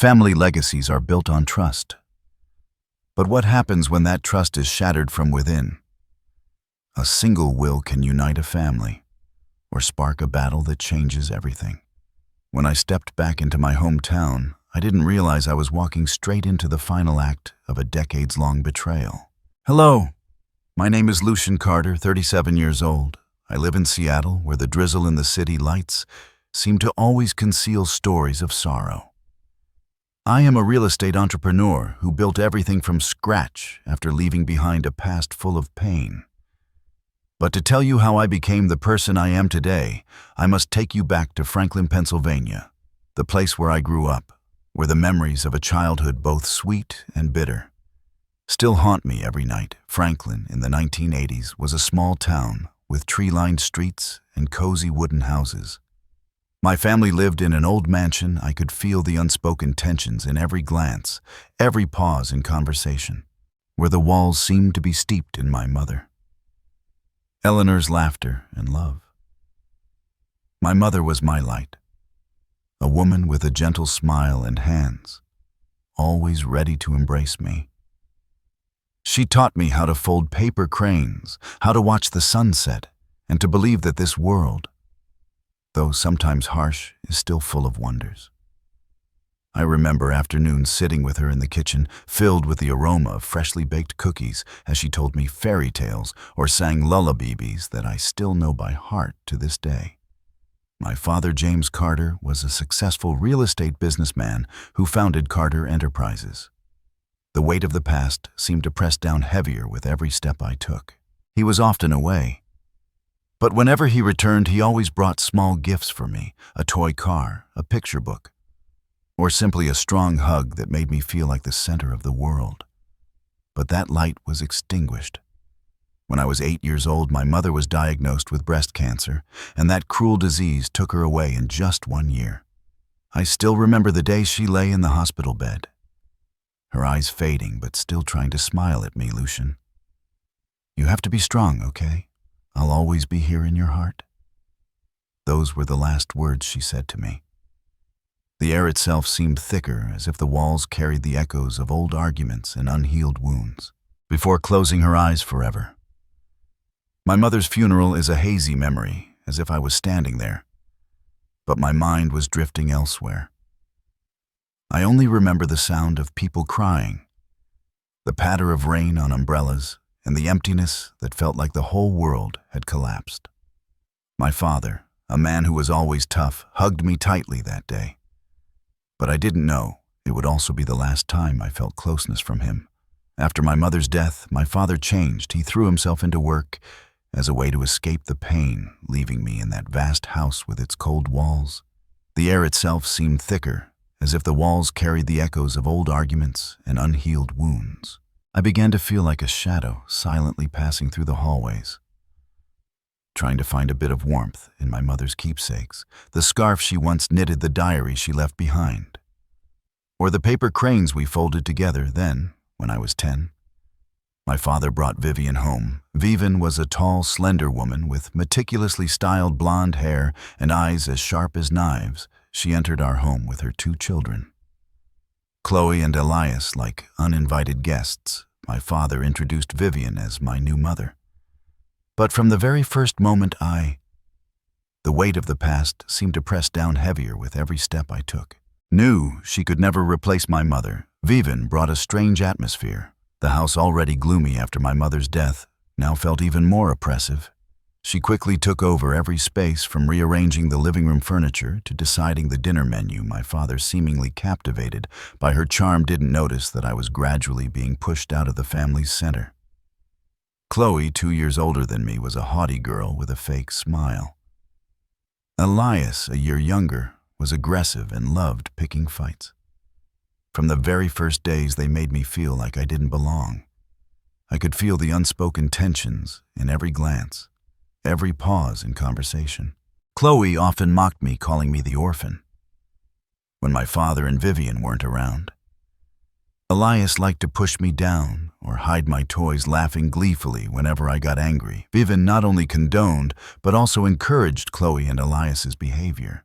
Family legacies are built on trust. But what happens when that trust is shattered from within? A single will can unite a family, or spark a battle that changes everything. When I stepped back into my hometown, I didn't realize I was walking straight into the final act of a decades-long betrayal. Hello, my name is Lucian Carter, 37 years old. I live in Seattle, where the drizzle in the city lights seem to always conceal stories of sorrow. I am a real estate entrepreneur who built everything from scratch after leaving behind a past full of pain. But to tell you how I became the person I am today, I must take you back to Franklin, Pennsylvania, the place where I grew up, where the memories of a childhood both sweet and bitter still haunt me every night. Franklin, in the 1980s, was a small town with tree-lined streets and cozy wooden houses. My family lived in an old mansion. I could feel the unspoken tensions in every glance, every pause in conversation, where the walls seemed to be steeped in my mother Eleanor's laughter and love. My mother was my light, a woman with a gentle smile and hands, always ready to embrace me. She taught me how to fold paper cranes, how to watch the sunset, and to believe that this world, though sometimes harsh, is still full of wonders. I remember afternoons sitting with her in the kitchen, filled with the aroma of freshly baked cookies as she told me fairy tales or sang lullabies that I still know by heart to this day. My father, James Carter, was a successful real estate businessman who founded Carter Enterprises. The weight of the past seemed to press down heavier with every step I took. He was often away, but whenever he returned, he always brought small gifts for me, a toy car, a picture book, or simply a strong hug that made me feel like the center of the world. But that light was extinguished. When I was 8 years old, my mother was diagnosed with breast cancer, and that cruel disease took her away in just 1 year. I still remember the day she lay in the hospital bed, her eyes fading but still trying to smile at me. Lucian, you have to be strong, okay? I'll always be here in your heart. Those were the last words she said to me. The air itself seemed thicker, as if the walls carried the echoes of old arguments and unhealed wounds, before closing her eyes forever. My mother's funeral is a hazy memory, as if I was standing there, but my mind was drifting elsewhere. I only remember the sound of people crying, the patter of rain on umbrellas, and the emptiness that felt like the whole world had collapsed. My father, a man who was always tough, hugged me tightly that day. But I didn't know it would also be the last time I felt closeness from him. After my mother's death, my father changed. He threw himself into work as a way to escape the pain, leaving me in that vast house with its cold walls. The air itself seemed thicker, as if the walls carried the echoes of old arguments and unhealed wounds. I began to feel like a shadow silently passing through the hallways, trying to find a bit of warmth in my mother's keepsakes, the scarf she once knitted, the diary she left behind, or the paper cranes we folded together then, when I was 10. My father brought Vivian home. Vivian was a tall, slender woman with meticulously styled blonde hair and eyes as sharp as knives. She entered our home with her 2 children, Chloe and Elias, like uninvited guests. My father introduced Vivian as my new mother. But from the very first moment, the weight of the past seemed to press down heavier with every step I took. Knew she could never replace my mother. Vivian brought a strange atmosphere. The house, already gloomy after my mother's death, now felt even more oppressive. She quickly took over every space, from rearranging the living room furniture to deciding the dinner menu. My father, seemingly captivated by her charm, didn't notice that I was gradually being pushed out of the family's center. Chloe, 2 years older than me, was a haughty girl with a fake smile. Elias, a year younger, was aggressive and loved picking fights. From the very first days, they made me feel like I didn't belong. I could feel the unspoken tensions in every glance, every pause in conversation. Chloe often mocked me, calling me the orphan, when my father and Vivian weren't around. Elias liked to push me down or hide my toys, laughing gleefully whenever I got angry. Vivian not only condoned, but also encouraged Chloe and Elias's behavior.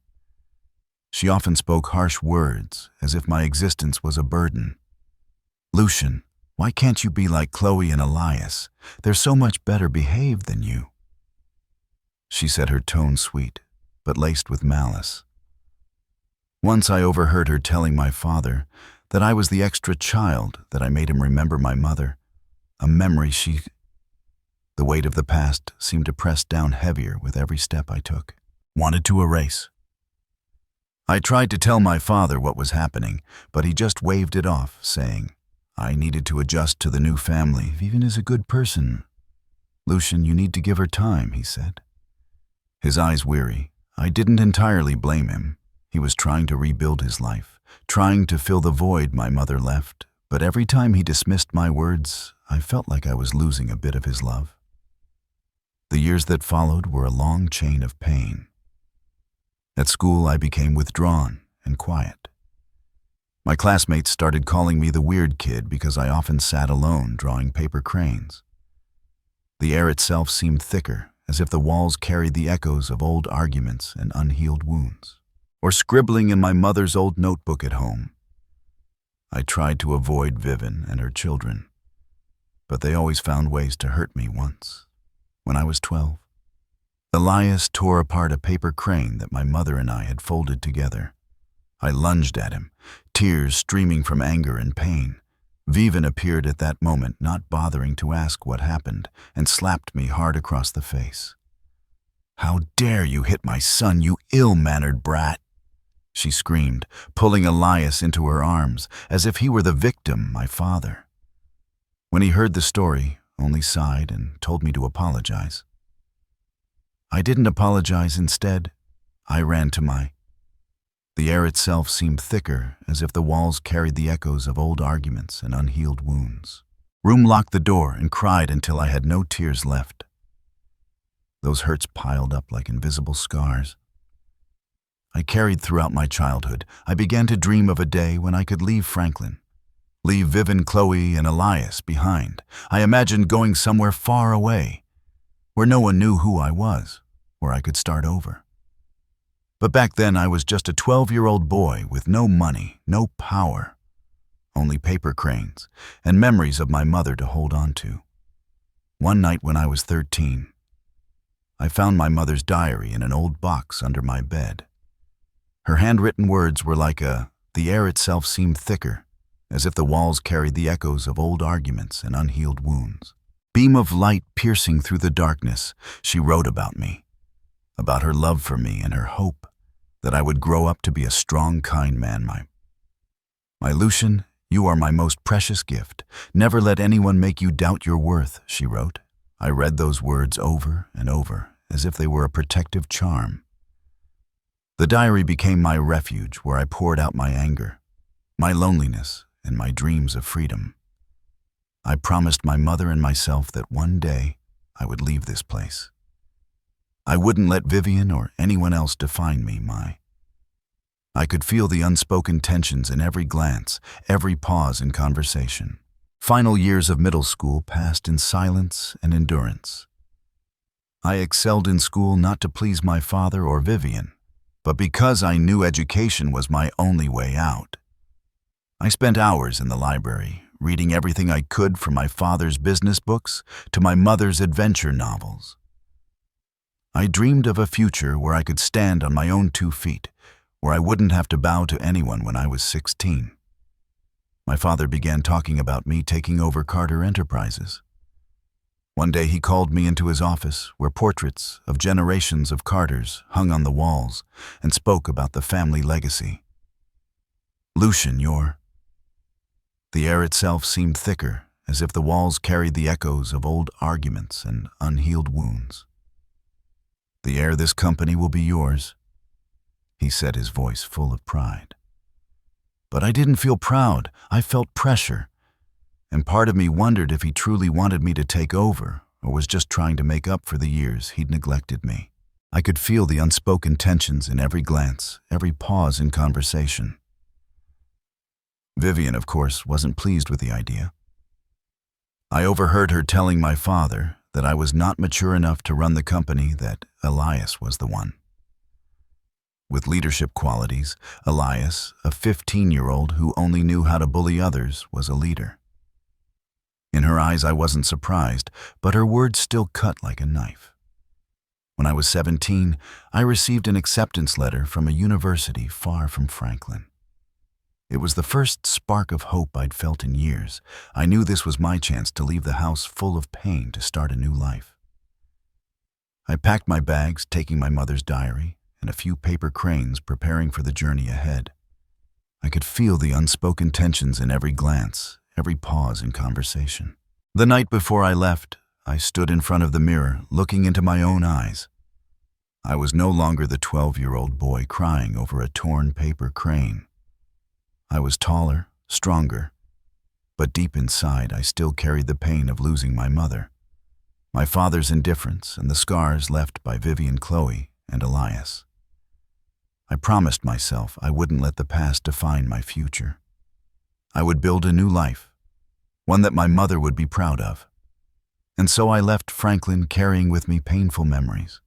She often spoke harsh words, as if my existence was a burden. "Lucian, why can't you be like Chloe and Elias? They're so much better behaved than you." She said, her tone sweet, but laced with malice. Once I overheard her telling my father that I was the extra child, that I made him remember my mother, a memory The weight of the past seemed to press down heavier with every step I took. Wanted to erase. I tried to tell my father what was happening, but he just waved it off, saying, I needed to adjust to the new family. Vivian is a good person. "Lucian, you need to give her time," he said. His eyes weary. I didn't entirely blame him. He was trying to rebuild his life, trying to fill the void my mother left, but every time he dismissed my words, I felt like I was losing a bit of his love. The years that followed were a long chain of pain. At school, I became withdrawn and quiet. My classmates started calling me the weird kid because I often sat alone drawing paper cranes. The air itself seemed thicker, as if the walls carried the echoes of old arguments and unhealed wounds. Or scribbling in my mother's old notebook at home. I tried to avoid Vivian and her children, but they always found ways to hurt me once, when I was 12. Elias tore apart a paper crane that my mother and I had folded together. I lunged at him, tears streaming from anger and pain. Vivian appeared at that moment, not bothering to ask what happened, and slapped me hard across the face. "How dare you hit my son, you ill-mannered brat!" she screamed, pulling Elias into her arms, as if he were the victim, my father. When he heard the story, only sighed and told me to apologize. I didn't apologize. Instead, I ran to my... The air itself seemed thicker, as if the walls carried the echoes of old arguments and unhealed wounds. Room locked the door and cried until I had no tears left. Those hurts piled up like invisible scars. I carried throughout my childhood. I began to dream of a day when I could leave Franklin, leave Vivian, Chloe, and Elias behind. I imagined going somewhere far away, where no one knew who I was, where I could start over. But back then I was just a 12-year-old boy with no money, no power, only paper cranes and memories of my mother to hold on to. One night when I was 13, I found my mother's diary in an old box under my bed. Her handwritten words were like the air itself seemed thicker, as if the walls carried the echoes of old arguments and unhealed wounds. Beam of light piercing through the darkness, she wrote about me, about her love for me and her hope that I would grow up to be a strong, kind man. My Lucian, you are my most precious gift. Never let anyone make you doubt your worth, she wrote. I read those words over and over, as if they were a protective charm. The diary became my refuge, where I poured out my anger, my loneliness, and my dreams of freedom. I promised my mother and myself that one day I would leave this place. I wouldn't let Vivian or anyone else define me. I could feel the unspoken tensions in every glance, every pause in conversation. Final years of middle school passed in silence and endurance. I excelled in school not to please my father or Vivian, but because I knew education was my only way out. I spent hours in the library, reading everything I could from my father's business books to my mother's adventure novels. I dreamed of a future where I could stand on my own 2 feet, where I wouldn't have to bow to anyone when I was 16. My father began talking about me taking over Carter Enterprises. One day he called me into his office, where portraits of generations of Carters hung on the walls, and spoke about the family legacy. "Lucian, The air itself seemed thicker, as if the walls carried the echoes of old arguments and unhealed wounds. The heir this company will be yours," he said, his voice full of pride. But I didn't feel proud. I felt pressure, and part of me wondered if he truly wanted me to take over or was just trying to make up for the years he'd neglected me. I could feel the unspoken tensions in every glance, every pause in conversation. Vivian, of course, wasn't pleased with the idea. I overheard her telling my father that I was not mature enough to run the company, that Elias was the one. With leadership qualities, Elias, a 15-year-old who only knew how to bully others, was a leader. In her eyes, I wasn't surprised, but her words still cut like a knife. When I was 17, I received an acceptance letter from a university far from Franklin. It was the first spark of hope I'd felt in years. I knew this was my chance to leave the house full of pain to start a new life. I packed my bags, taking my mother's diary and a few paper cranes, preparing for the journey ahead. I could feel the unspoken tensions in every glance, every pause in conversation. The night before I left, I stood in front of the mirror, looking into my own eyes. I was no longer the 12-year-old boy crying over a torn paper crane. I was taller, stronger, but deep inside I still carried the pain of losing my mother, my father's indifference, and the scars left by Vivian, Chloe, and Elias. I promised myself I wouldn't let the past define my future. I would build a new life, one that my mother would be proud of. And so I left Franklin carrying with me painful memories,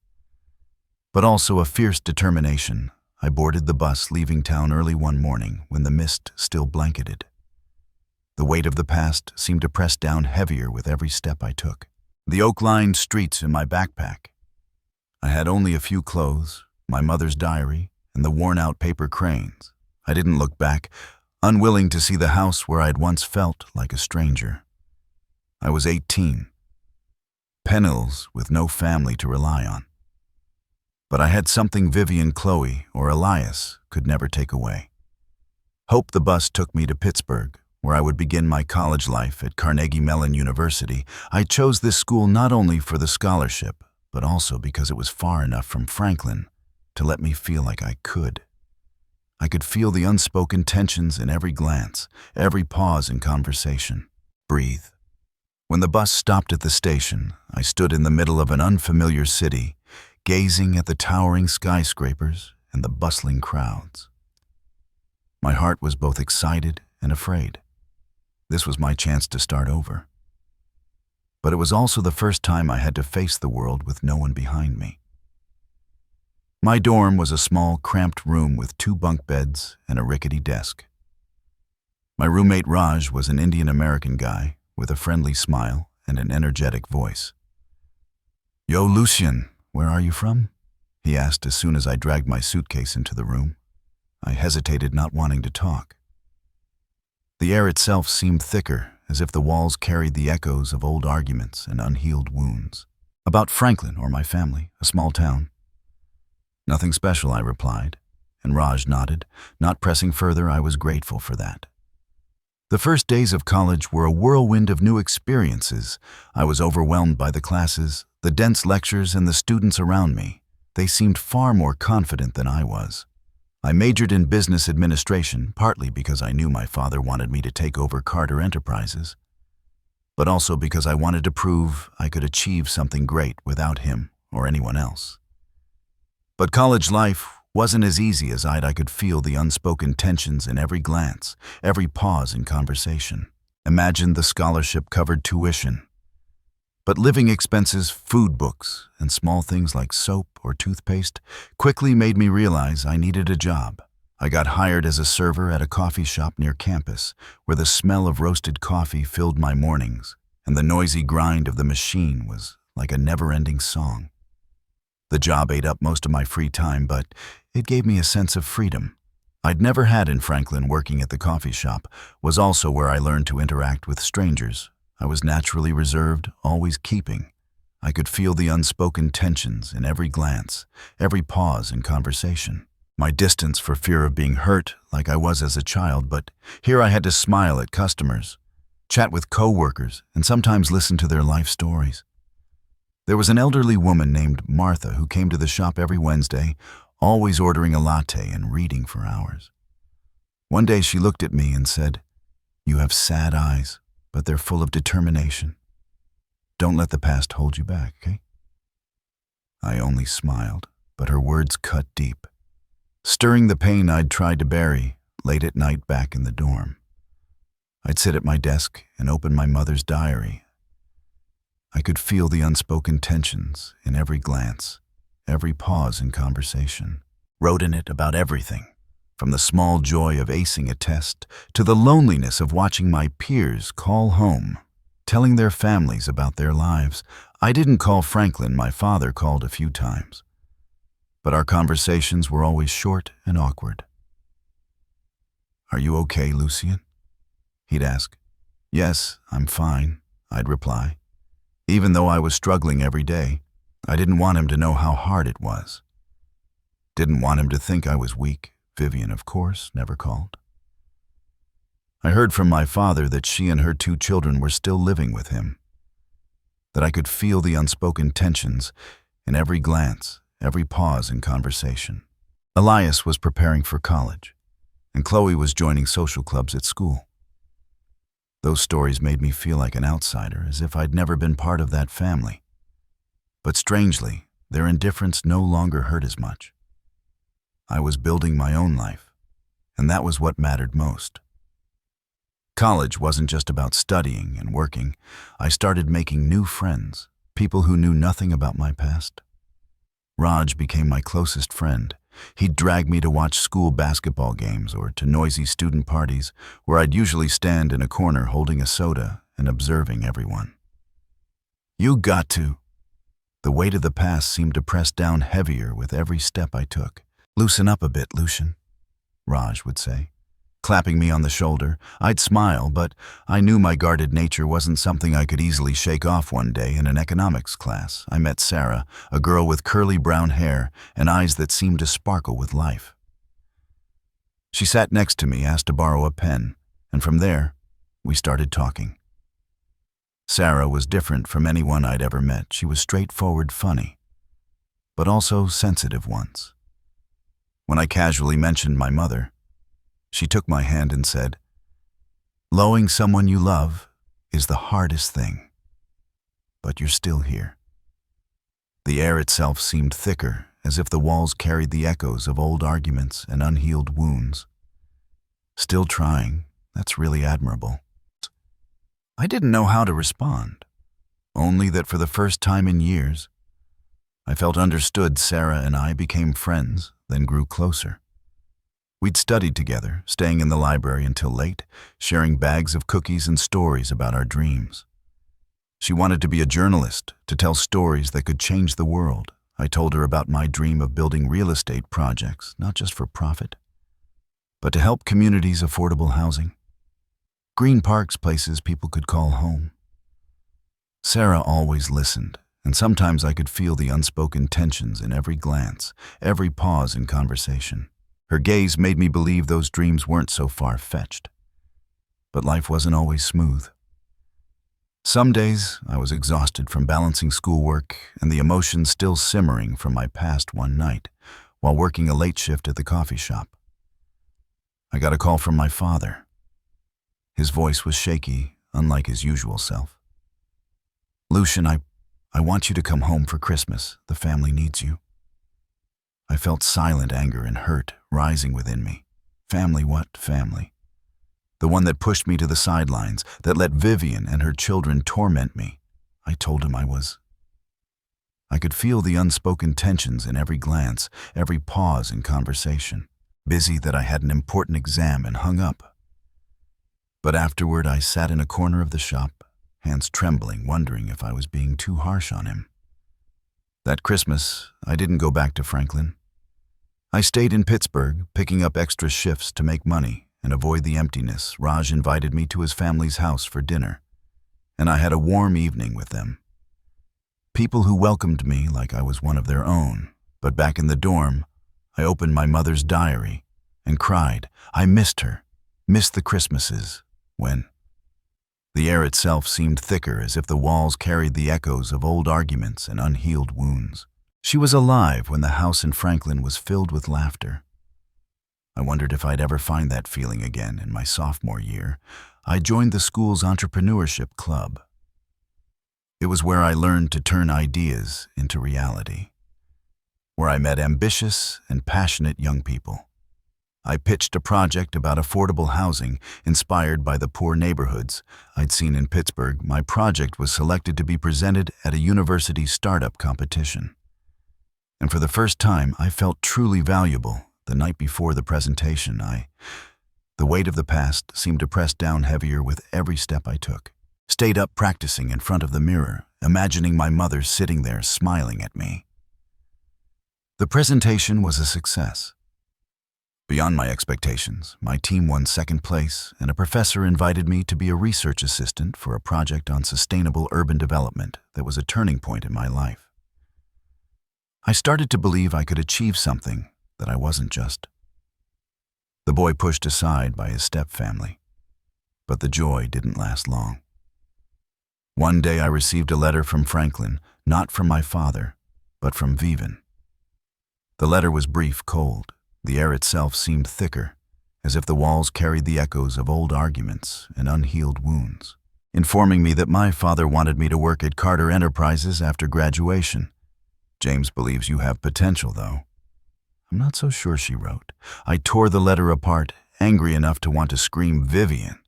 but also a fierce determination. I boarded the bus, leaving town early one morning when the mist still blanketed. The weight of the past seemed to press down heavier with every step I took. The oak-lined streets in my backpack. I had only a few clothes, my mother's diary, and the worn-out paper cranes. I didn't look back, unwilling to see the house where I'd once felt like a stranger. I was 18, penniless with no family to rely on. But I had something Vivian, Chloe, or Elias could never take away. Hope. The bus took me to Pittsburgh, where I would begin my college life at Carnegie Mellon University. I chose this school not only for the scholarship, but also because it was far enough from Franklin to let me feel like I could. I could feel the unspoken tensions in every glance, every pause in conversation. Breathe. When the bus stopped at the station, I stood in the middle of an unfamiliar city, gazing at the towering skyscrapers and the bustling crowds. My heart was both excited and afraid. This was my chance to start over. But it was also the first time I had to face the world with no one behind me. My dorm was a small, cramped room with 2 bunk beds and a rickety desk. My roommate Raj was an Indian-American guy with a friendly smile and an energetic voice. "Yo, Lucien, where are you from?" he asked as soon as I dragged my suitcase into the room. I hesitated, not wanting to talk. The air itself seemed thicker, as if the walls carried the echoes of old arguments and unhealed wounds. "About Franklin or my family, a small town." "Nothing special," I replied, and Raj nodded. Not pressing further, I was grateful for that. The first days of college were a whirlwind of new experiences. I was overwhelmed by the classes, the dense lectures, and the students around me. They seemed far more confident than I was. I majored in business administration, partly because I knew my father wanted me to take over Carter Enterprises, but also because I wanted to prove I could achieve something great without him or anyone else. But college life wasn't as easy as I could feel the unspoken tensions in every glance, every pause in conversation. Imagine the scholarship covered tuition, but living expenses, food, books, and small things like soap or toothpaste quickly made me realize I needed a job. I got hired as a server at a coffee shop near campus, where the smell of roasted coffee filled my mornings, and the noisy grind of the machine was like a never-ending song. The job ate up most of my free time, but it gave me a sense of freedom I'd never had in Franklin. Working at the coffee shop was also where I learned to interact with strangers. I was naturally reserved, always keeping. I could feel the unspoken tensions in every glance, every pause in conversation. My distance for fear of being hurt like I was as a child, but here I had to smile at customers, chat with co-workers, and sometimes listen to their life stories. There was an elderly woman named Martha who came to the shop every Wednesday, always ordering a latte and reading for hours. One day she looked at me and said, "You have sad eyes, but they're full of determination. Don't let the past hold you back, okay?" I only smiled, but her words cut deep, stirring the pain I'd tried to bury. Late at night back in the dorm, I'd sit at my desk and open my mother's diary. I could feel the unspoken tensions in every glance, every pause in conversation. Wrote in it about everything, from the small joy of acing a test to the loneliness of watching my peers call home, telling their families about their lives. I didn't call Franklin, my father called a few times. But our conversations were always short and awkward. "Are you okay, Lucien?" he'd ask. "Yes, I'm fine," I'd reply. Even though I was struggling every day, I didn't want him to know how hard it was. Didn't want him to think I was weak. Vivian, of course, never called. I heard from my father that she and her 2 children were still living with him, that I could feel the unspoken tensions in every glance, every pause in conversation. Elias was preparing for college, and Chloe was joining social clubs at school. Those stories made me feel like an outsider, as if I'd never been part of that family. But strangely, their indifference no longer hurt as much. I was building my own life, and that was what mattered most. College wasn't just about studying and working. I started making new friends, people who knew nothing about my past. Raj became my closest friend. He'd drag me to watch school basketball games or to noisy student parties where I'd usually stand in a corner holding a soda and observing everyone. "You got to." The weight of the past seemed to press down heavier with every step I took. "Loosen up a bit, Lucian," Raj would say. Clapping me on the shoulder, I'd smile, but I knew my guarded nature wasn't something I could easily shake off. One day in an economics class, I met Sarah, a girl with curly brown hair and eyes that seemed to sparkle with life. She sat next to me, asked to borrow a pen, and from there, we started talking. Sarah was different from anyone I'd ever met. She was straightforward, funny, but also sensitive once. When I casually mentioned my mother, she took my hand and said, "Lowing someone you love is the hardest thing, but you're still here." The air itself seemed thicker, as if the walls carried the echoes of old arguments and unhealed wounds. Still trying, that's really admirable. I didn't know how to respond, only that for the first time in years, I felt understood. Sarah and I became friends, then grew closer. We'd studied together, staying in the library until late, sharing bags of cookies and stories about our dreams. She wanted to be a journalist, to tell stories that could change the world. I told her about my dream of building real estate projects, not just for profit, but to help communities affordable housing. Green parks, places people could call home. Sarah always listened, and sometimes I could feel the unspoken tensions in every glance, every pause in conversation. Her gaze made me believe those dreams weren't so far-fetched. But life wasn't always smooth. Some days, I was exhausted from balancing schoolwork and the emotions still simmering from my past one night while working a late shift at the coffee shop. I got a call from my father. His voice was shaky, unlike his usual self. "Lucian, I want you to come home for Christmas. The family needs you." I felt silent anger and hurt rising within me. Family, what family? The one that pushed me to the sidelines, that let Vivian and her children torment me. I told him I was. I could feel the unspoken tensions in every glance, every pause in conversation. Busy that I had an important exam and hung up. But afterward, I sat in a corner of the shop, hands trembling, wondering if I was being too harsh on him. That Christmas, I didn't go back to Franklin. I stayed in Pittsburgh, picking up extra shifts to make money and avoid the emptiness. Raj invited me to his family's house for dinner, and I had a warm evening with them. People who welcomed me like I was one of their own. But back in the dorm, I opened my mother's diary and cried. I missed her, missed the Christmases, when the air itself seemed thicker, as if the walls carried the echoes of old arguments and unhealed wounds. She was alive when the house in Franklin was filled with laughter. I wondered if I'd ever find that feeling again. In my sophomore year, I joined the school's entrepreneurship club. It was where I learned to turn ideas into reality, where I met ambitious and passionate young people. I pitched a project about affordable housing inspired by the poor neighborhoods I'd seen in Pittsburgh. My project was selected to be presented at a university startup competition. And for the first time, I felt truly valuable. The night before the presentation, the weight of the past seemed to press down heavier with every step I took. Stayed up practicing in front of the mirror, imagining my mother sitting there smiling at me. The presentation was a success. Beyond my expectations, my team won second place, and a professor invited me to be a research assistant for a project on sustainable urban development that was a turning point in my life. I started to believe I could achieve something, that I wasn't just the boy pushed aside by his stepfamily. But the joy didn't last long. One day I received a letter from Franklin, not from my father, but from Vivian. The letter was brief, cold. The air itself seemed thicker, as if the walls carried the echoes of old arguments and unhealed wounds, informing me that my father wanted me to work at Carter Enterprises after graduation. James believes you have potential, though. I'm not so sure, she wrote. I tore the letter apart, angry enough to want to scream. Vivian,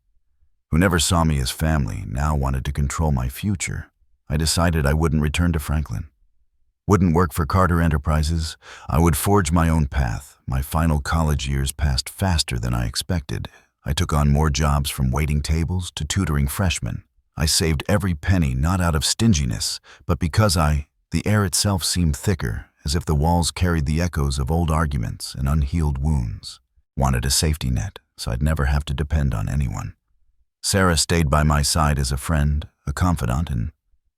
who never saw me as family, now wanted to control my future. I decided I wouldn't return to Franklin. Wouldn't work for Carter Enterprises. I would forge my own path. My final college years passed faster than I expected. I took on more jobs, from waiting tables to tutoring freshmen. I saved every penny, not out of stinginess, but because the air itself seemed thicker, as if the walls carried the echoes of old arguments and unhealed wounds. Wanted a safety net, so I'd never have to depend on anyone. Sarah stayed by my side as a friend, a confidant, and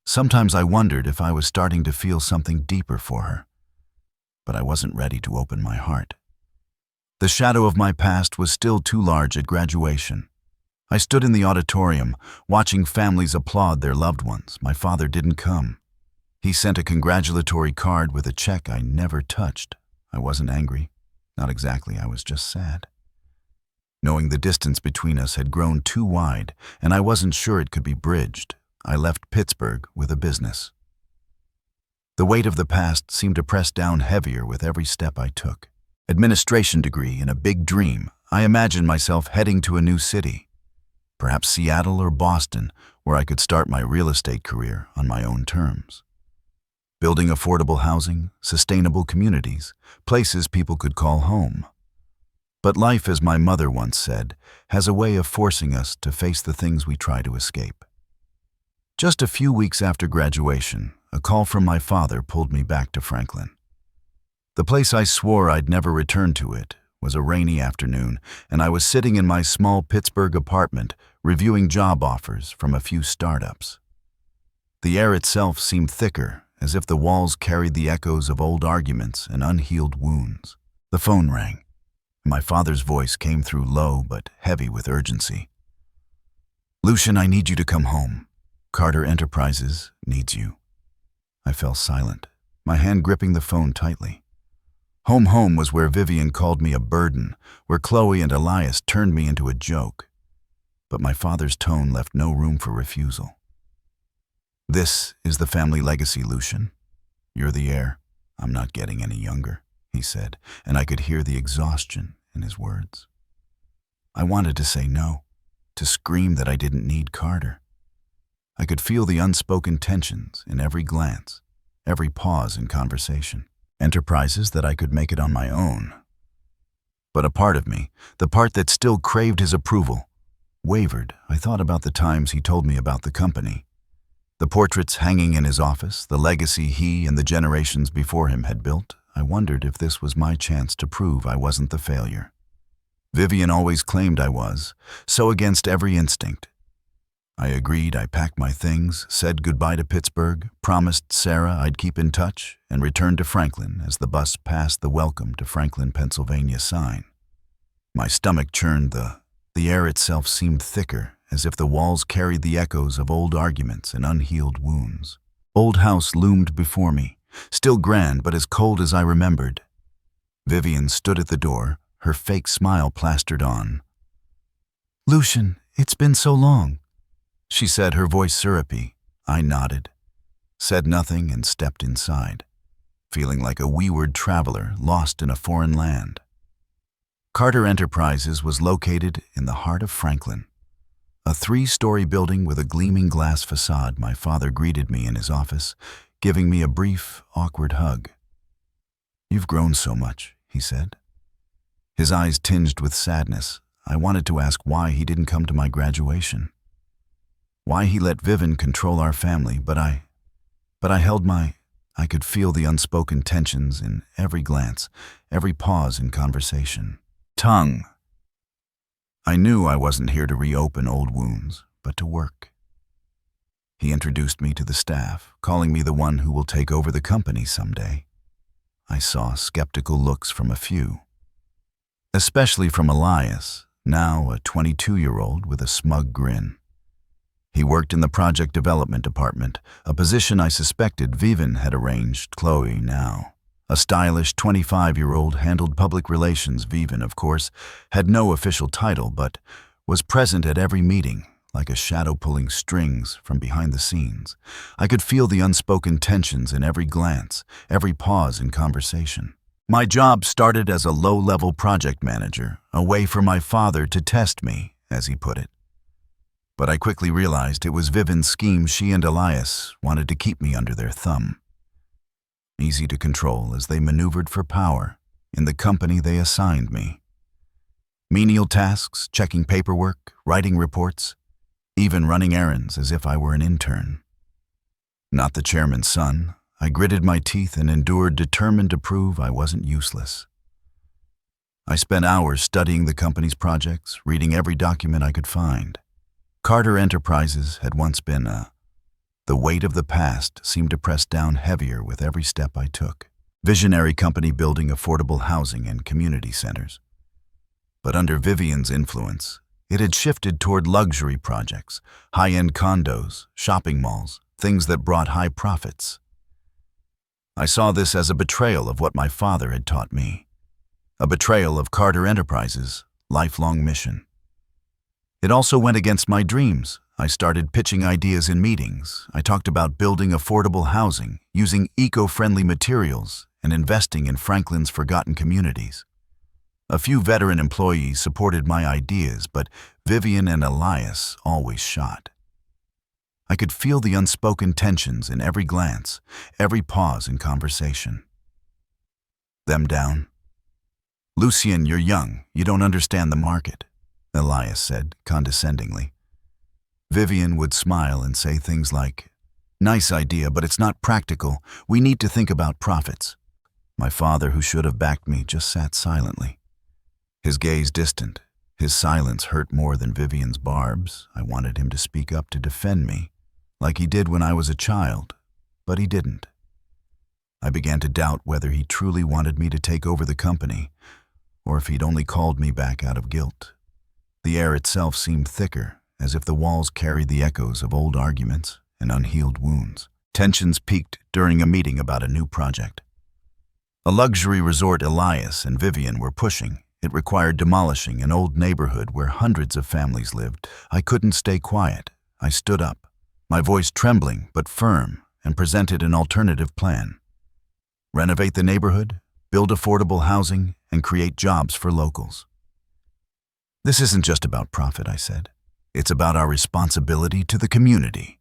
sometimes I wondered if I was starting to feel something deeper for her. But I wasn't ready to open my heart. The shadow of my past was still too large at graduation. I stood in the auditorium, watching families applaud their loved ones. My father didn't come. He sent a congratulatory card with a check I never touched. I wasn't angry. Not exactly, I was just sad. Knowing the distance between us had grown too wide, and I wasn't sure it could be bridged, I left Pittsburgh with a business. The weight of the past seemed to press down heavier with every step I took. Administration degree and a big dream, I imagined myself heading to a new city. Perhaps Seattle or Boston, where I could start my real estate career on my own terms. Building affordable housing, sustainable communities, places people could call home. But life, as my mother once said, has a way of forcing us to face the things we try to escape. Just a few weeks after graduation, a call from my father pulled me back to Franklin. The place I swore I'd never return to. It was a rainy afternoon, and I was sitting in my small Pittsburgh apartment reviewing job offers from a few startups. The air itself seemed thicker, as if the walls carried the echoes of old arguments and unhealed wounds. The phone rang. My father's voice came through low but heavy with urgency. "Lucian, I need you to come home. Carter Enterprises needs you." I fell silent, my hand gripping the phone tightly. Home was where Vivian called me a burden, where Chloe and Elias turned me into a joke. But my father's tone left no room for refusal. "This is the family legacy, Lucian. You're the heir. I'm not getting any younger," he said, and I could hear the exhaustion in his words. I wanted to say no, to scream that I didn't need Carter. I could feel the unspoken tensions in every glance, every pause in conversation. Enterprises that I could make it on my own. But a part of me, the part that still craved his approval, wavered. I thought about the times he told me about the company. The portraits hanging in his office, the legacy he and the generations before him had built. I wondered if this was my chance to prove I wasn't the failure. Vivian always claimed I was, so against every instinct. I agreed. I packed my things, said goodbye to Pittsburgh, promised Sarah I'd keep in touch, and returned to Franklin as the bus passed the "Welcome to Franklin, Pennsylvania" sign. My stomach churned. The air itself seemed thicker, as if the walls carried the echoes of old arguments and unhealed wounds. Old house loomed before me, still grand but as cold as I remembered. Vivian stood at the door, her fake smile plastered on. "Lucian, it's been so long," she said, her voice syrupy. I nodded, said nothing, and stepped inside, feeling like a wayward traveler lost in a foreign land. Carter Enterprises was located in the heart of Franklin. A 3-story building with a gleaming glass facade. My father greeted me in his office, giving me a brief, awkward hug. "You've grown so much," he said. His eyes tinged with sadness. I wanted to ask why he didn't come to my graduation. Why he let Vivian control our family, but I held my... I could feel the unspoken tensions in every glance, every pause in conversation. Tongue. I knew I wasn't here to reopen old wounds, but to work. He introduced me to the staff, calling me the one who will take over the company someday. I saw skeptical looks from a few, especially from Elias, now a 22-year-old with a smug grin. He worked in the project development department, a position I suspected Vivian had arranged. Chloe, now a stylish 25-year-old, handled public relations. Vivian, of course, had no official title, but was present at every meeting, like a shadow pulling strings from behind the scenes. I could feel the unspoken tensions in every glance, every pause in conversation. My job started as a low-level project manager, a way for my father to test me, as he put it. But I quickly realized it was Vivian's scheme. She and Elias wanted to keep me under their thumb. Easy to control as they maneuvered for power in the company they assigned me. Menial tasks, checking paperwork, writing reports, even running errands as if I were an intern. Not the chairman's son, I gritted my teeth and endured, determined to prove I wasn't useless. I spent hours studying the company's projects, reading every document I could find. Carter Enterprises had once been the weight of the past seemed to press down heavier with every step I took. Visionary company building affordable housing and community centers. But under Vivian's influence, it had shifted toward luxury projects, high-end condos, shopping malls, things that brought high profits. I saw this as a betrayal of what my father had taught me, a betrayal of Carter Enterprises' lifelong mission. It also went against my dreams. I started pitching ideas in meetings. I talked about building affordable housing, using eco-friendly materials, and investing in Franklin's forgotten communities. A few veteran employees supported my ideas, but Vivian and Elias always shot. I could feel the unspoken tensions in every glance, every pause in conversation. Them down. "Lucien, you're young. You don't understand the market," Elias said condescendingly. Vivian would smile and say things like, "Nice idea, but it's not practical. We need to think about profits." My father, who should have backed me, just sat silently. His gaze distant. His silence hurt more than Vivian's barbs. I wanted him to speak up to defend me, like he did when I was a child, but he didn't. I began to doubt whether he truly wanted me to take over the company, or if he'd only called me back out of guilt. The air itself seemed thicker, as if the walls carried the echoes of old arguments and unhealed wounds. Tensions peaked during a meeting about a new project. A luxury resort Elias and Vivian were pushing. It required demolishing an old neighborhood where hundreds of families lived. I couldn't stay quiet. I stood up, my voice trembling but firm, and presented an alternative plan. Renovate the neighborhood, build affordable housing, and create jobs for locals. "This isn't just about profit," I said. "It's about our responsibility to the community."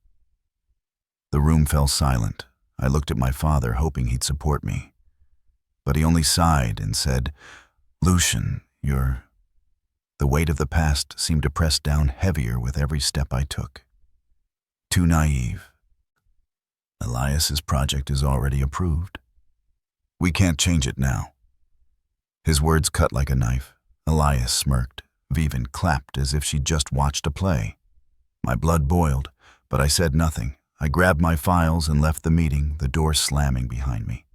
The room fell silent. I looked at my father, hoping he'd support me. But he only sighed and said, "Lucien, The weight of the past seemed to press down heavier with every step I took. Too naive. Elias's project is already approved. We can't change it now." His words cut like a knife. Elias smirked. Vivian clapped as if she'd just watched a play. My blood boiled, but I said nothing. I grabbed my files and left the meeting, the door slamming behind me.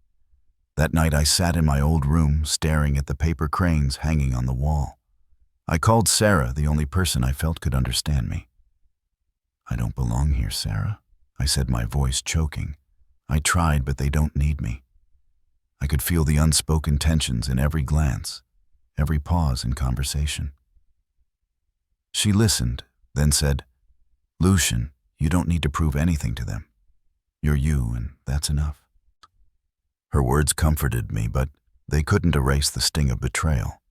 That night I sat in my old room, staring at the paper cranes hanging on the wall. I called Sarah, the only person I felt could understand me. "I don't belong here, Sarah," I said, my voice choking. "I tried, but they don't need me." I could feel the unspoken tensions in every glance, every pause in conversation. She listened, then said, "Lucien, you don't need to prove anything to them. You're you, and that's enough." Her words comforted me, but they couldn't erase the sting of betrayal.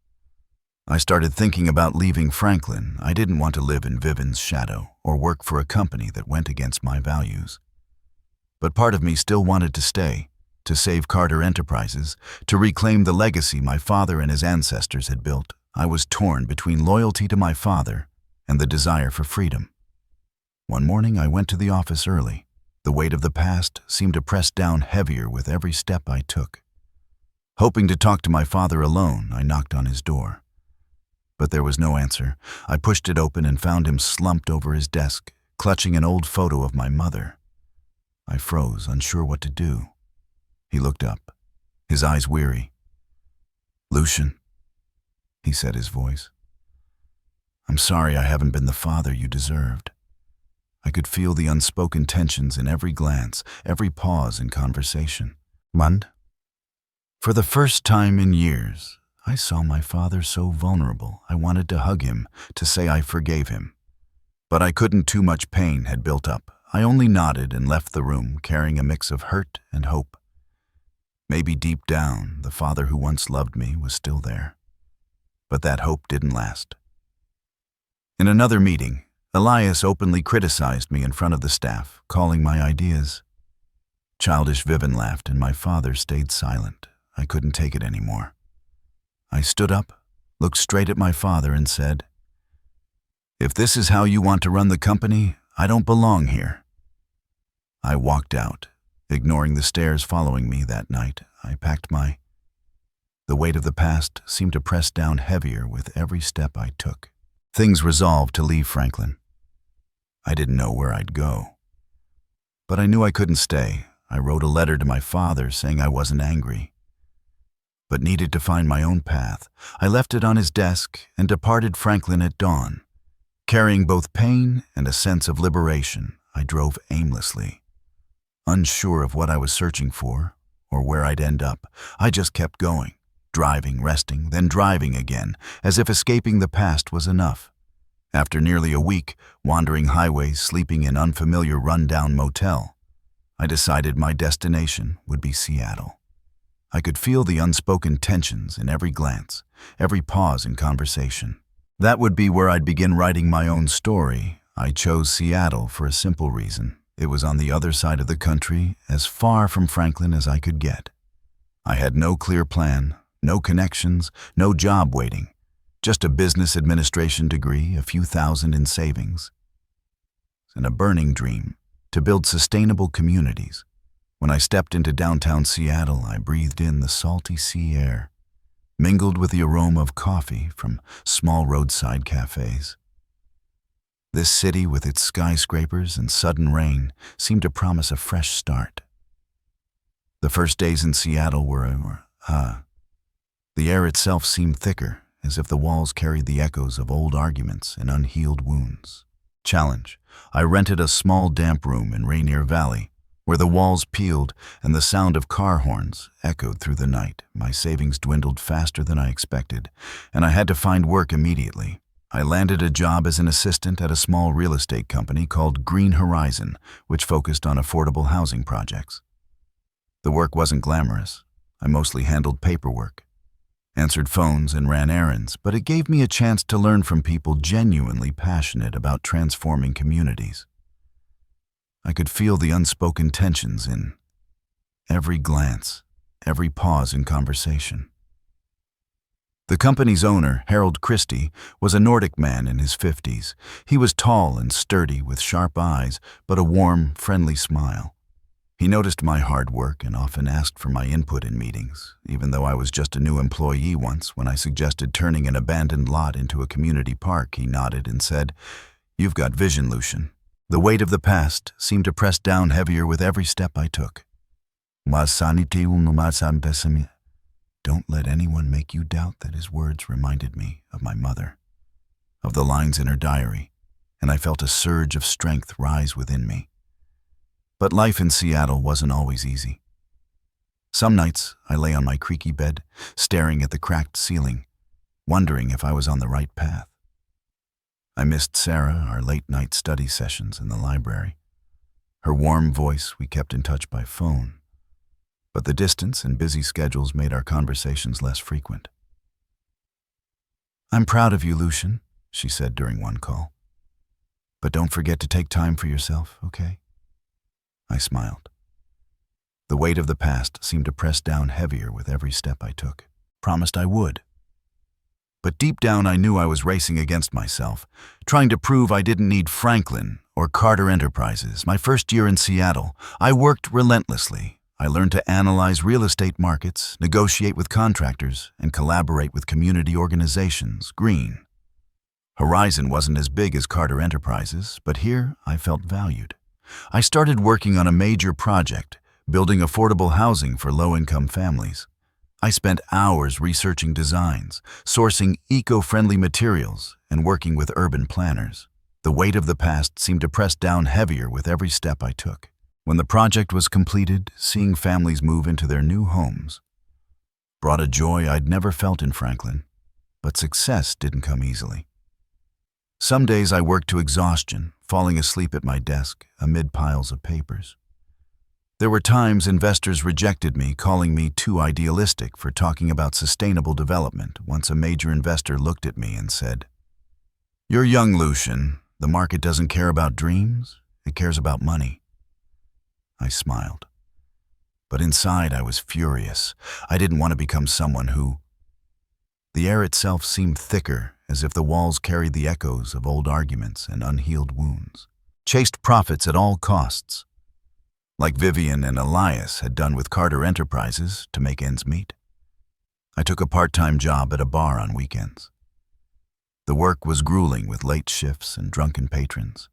I started thinking about leaving Franklin. I didn't want to live in Vivian's shadow or work for a company that went against my values. But part of me still wanted to stay, to save Carter Enterprises, to reclaim the legacy my father and his ancestors had built. I was torn between loyalty to my father and the desire for freedom. One morning I went to the office early. The weight of the past seemed to press down heavier with every step I took. Hoping to talk to my father alone, I knocked on his door. But there was no answer. I pushed it open and found him slumped over his desk, clutching an old photo of my mother. I froze, unsure what to do. He looked up, his eyes weary. "Lucian," he said, his voice. "I'm sorry I haven't been the father you deserved." I could feel the unspoken tensions in every glance, every pause in conversation. "Mund?" For the first time in years, I saw my father so vulnerable. I wanted to hug him, to say I forgave him. But I couldn't. Too much pain had built up. I only nodded and left the room, carrying a mix of hurt and hope. Maybe deep down, the father who once loved me was still there. But that hope didn't last. In another meeting, Elias openly criticized me in front of the staff, calling my ideas. Childish Vivian laughed, and my father stayed silent. I couldn't take it anymore. I stood up, looked straight at my father, and said, "If this is how you want to run the company, I don't belong here." I walked out, ignoring the stares following me that night. I packed The weight of the past seemed to press down heavier with every step I took. Things resolved to leave Franklin. I didn't know where I'd go. But I knew I couldn't stay. I wrote a letter to my father saying I wasn't angry, but needed to find my own path. I left it on his desk and departed Franklin at dawn. Carrying both pain and a sense of liberation, I drove aimlessly. Unsure of what I was searching for or where I'd end up, I just kept going, driving, resting, then driving again, as if escaping the past was enough. After nearly a week, wandering highways, sleeping in unfamiliar rundown motel, I decided my destination would be Seattle. I could feel the unspoken tensions in every glance, every pause in conversation. That would be where I'd begin writing my own story. I chose Seattle for a simple reason. It was on the other side of the country, as far from Franklin as I could get. I had no clear plan, no connections, no job waiting, just a business administration degree, a few thousand in savings, and a burning dream to build sustainable communities. When I stepped into downtown Seattle, I breathed in the salty sea air, mingled with the aroma of coffee from small roadside cafes. This city, with its skyscrapers and sudden rain, seemed to promise a fresh start. The first days in Seattle were, the air itself seemed thicker, as if the walls carried the echoes of old arguments and unhealed wounds. Challenge. I rented a small damp room in Rainier Valley, where the walls peeled and the sound of car horns echoed through the night. My savings dwindled faster than I expected, and I had to find work immediately. I landed a job as an assistant at a small real estate company called Green Horizon, which focused on affordable housing projects. The work wasn't glamorous. I mostly handled paperwork, answered phones, and ran errands, but it gave me a chance to learn from people genuinely passionate about transforming communities. I could feel the unspoken tensions in every glance, every pause in conversation. The company's owner, Harold Christie, was a Nordic man in his 50s. He was tall and sturdy, with sharp eyes, but a warm, friendly smile. He noticed my hard work and often asked for my input in meetings, even though I was just a new employee. Once, when I suggested turning an abandoned lot into a community park, he nodded and said, "You've got vision, Lucian." The weight of the past seemed to press down heavier with every step I took. Don't let anyone make you doubt that his words reminded me of my mother, of the lines in her diary, and I felt a surge of strength rise within me. But life in Seattle wasn't always easy. Some nights I lay on my creaky bed, staring at the cracked ceiling, wondering if I was on the right path. I missed Sarah, our late-night study sessions in the library. Her warm voice, we kept in touch by phone, but the distance and busy schedules made our conversations less frequent. "I'm proud of you, Lucian," she said during one call. "But don't forget to take time for yourself, okay?" I smiled. The weight of the past seemed to press down heavier with every step I took. Promised I would. But deep down I knew I was racing against myself, trying to prove I didn't need Franklin or Carter Enterprises. My first year in Seattle, I worked relentlessly. I learned to analyze real estate markets, negotiate with contractors, and collaborate with community organizations. Green. Horizon wasn't as big as Carter Enterprises, but here I felt valued. I started working on a major project, building affordable housing for low-income families. I spent hours researching designs, sourcing eco-friendly materials, and working with urban planners. The weight of the past seemed to press down heavier with every step I took. When the project was completed, seeing families move into their new homes brought a joy I'd never felt in Franklin, but success didn't come easily. Some days I worked to exhaustion, falling asleep at my desk amid piles of papers. There were times investors rejected me, calling me too idealistic for talking about sustainable development. Once a major investor looked at me and said, "You're young, Lucian. The market doesn't care about dreams, it cares about money." I smiled. But inside I was furious. I didn't want to become someone who... The air itself seemed thicker, as if the walls carried the echoes of old arguments and unhealed wounds. Chased profits at all costs, like Vivian and Elias had done with Carter Enterprises to make ends meet. I took a part-time job at a bar on weekends. The work was grueling with late shifts and drunken patrons,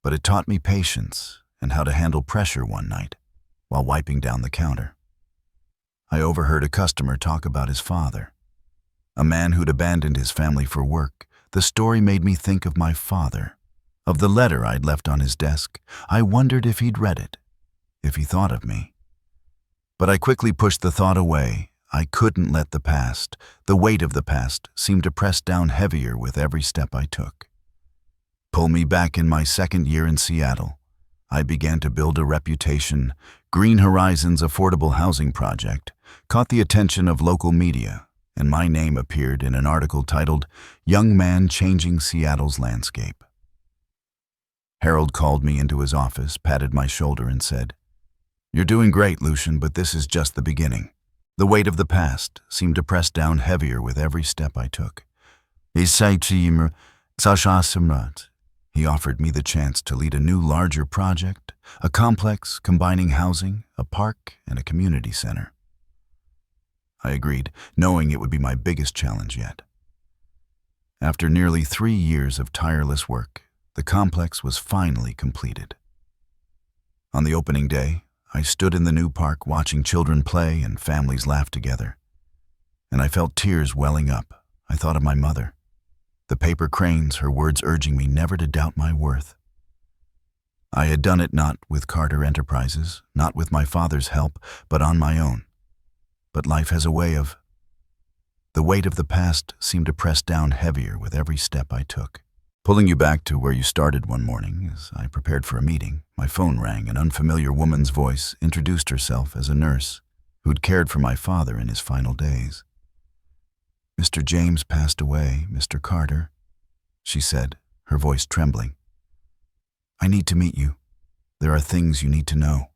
but it taught me patience and how to handle pressure one night while wiping down the counter. I overheard a customer talk about his father, a man who'd abandoned his family for work. The story made me think of my father, of the letter I'd left on his desk. I wondered if he'd read it, if he thought of me. But I quickly pushed the thought away. I couldn't let the past, the weight of the past, seem to press down heavier with every step I took. Pull me back in my second year in Seattle. I began to build a reputation. Green Horizons affordable housing project caught the attention of local media, and my name appeared in an article titled, "Young Man Changing Seattle's Landscape." Harold called me into his office, patted my shoulder, and said, "You're doing great, Lucian, but this is just the beginning." The weight of the past seemed to press down heavier with every step I took. He offered me the chance to lead a new, larger project, a complex combining housing, a park, and a community center. I agreed, knowing it would be my biggest challenge yet. After nearly 3 years of tireless work, the complex was finally completed. On the opening day, I stood in the new park watching children play and families laugh together, and I felt tears welling up. I thought of my mother, the paper cranes, her words urging me never to doubt my worth. I had done it not with Carter Enterprises, not with my father's help, but on my own. But life has a way of... The weight of the past seemed to press down heavier with every step I took. Pulling you back to where you started one morning, as I prepared for a meeting, my phone rang. An unfamiliar woman's voice introduced herself as a nurse who'd cared for my father in his final days. "Mr. James passed away, Mr. Carter," she said, her voice trembling. "I need to meet you. There are things you need to know."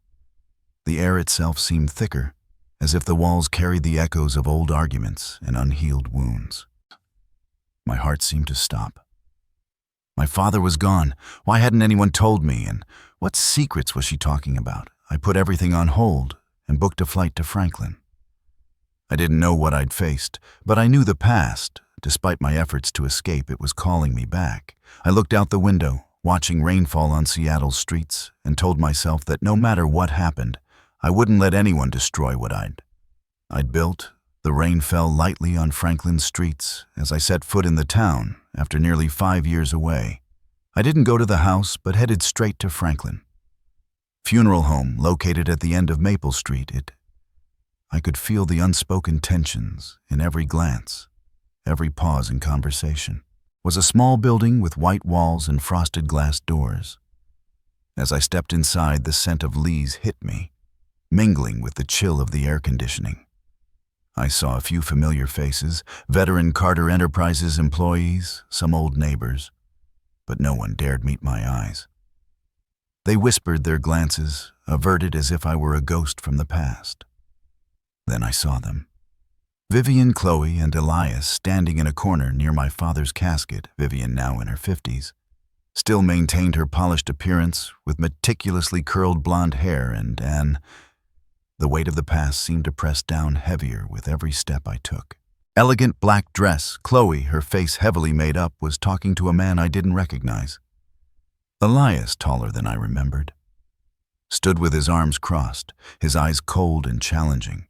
The air itself seemed thicker, as if the walls carried the echoes of old arguments and unhealed wounds. My heart seemed to stop. My father was gone. Why hadn't anyone told me? And what secrets was she talking about? I put everything on hold and booked a flight to Franklin. I didn't know what I'd faced, but I knew the past. Despite my efforts to escape, it was calling me back. I looked out the window, watching rainfall on Seattle's streets, and told myself that no matter what happened, I wouldn't let anyone destroy what I'd built. The rain fell lightly on Franklin's streets as I set foot in the town after nearly 5 years away. I didn't go to the house, but headed straight to Franklin. Funeral home located at the end of Maple Street. I could feel the unspoken tensions in every glance, every pause in conversation. It was a small building with white walls and frosted glass doors. As I stepped inside, the scent of leaves hit me, mingling with the chill of the air conditioning. I saw a few familiar faces, veteran Carter Enterprises employees, some old neighbors, but no one dared meet my eyes. They whispered their glances, averted as if I were a ghost from the past. Then I saw them. Vivian, Chloe, and Elias standing in a corner near my father's casket. Vivian, now in her 50s, still maintained her polished appearance with meticulously curled blonde hair, and Anne. The weight of the past seemed to press down heavier with every step I took. Elegant black dress, Chloe, her face heavily made up, was talking to a man I didn't recognize. Elias, taller than I remembered, stood with his arms crossed, his eyes cold and challenging.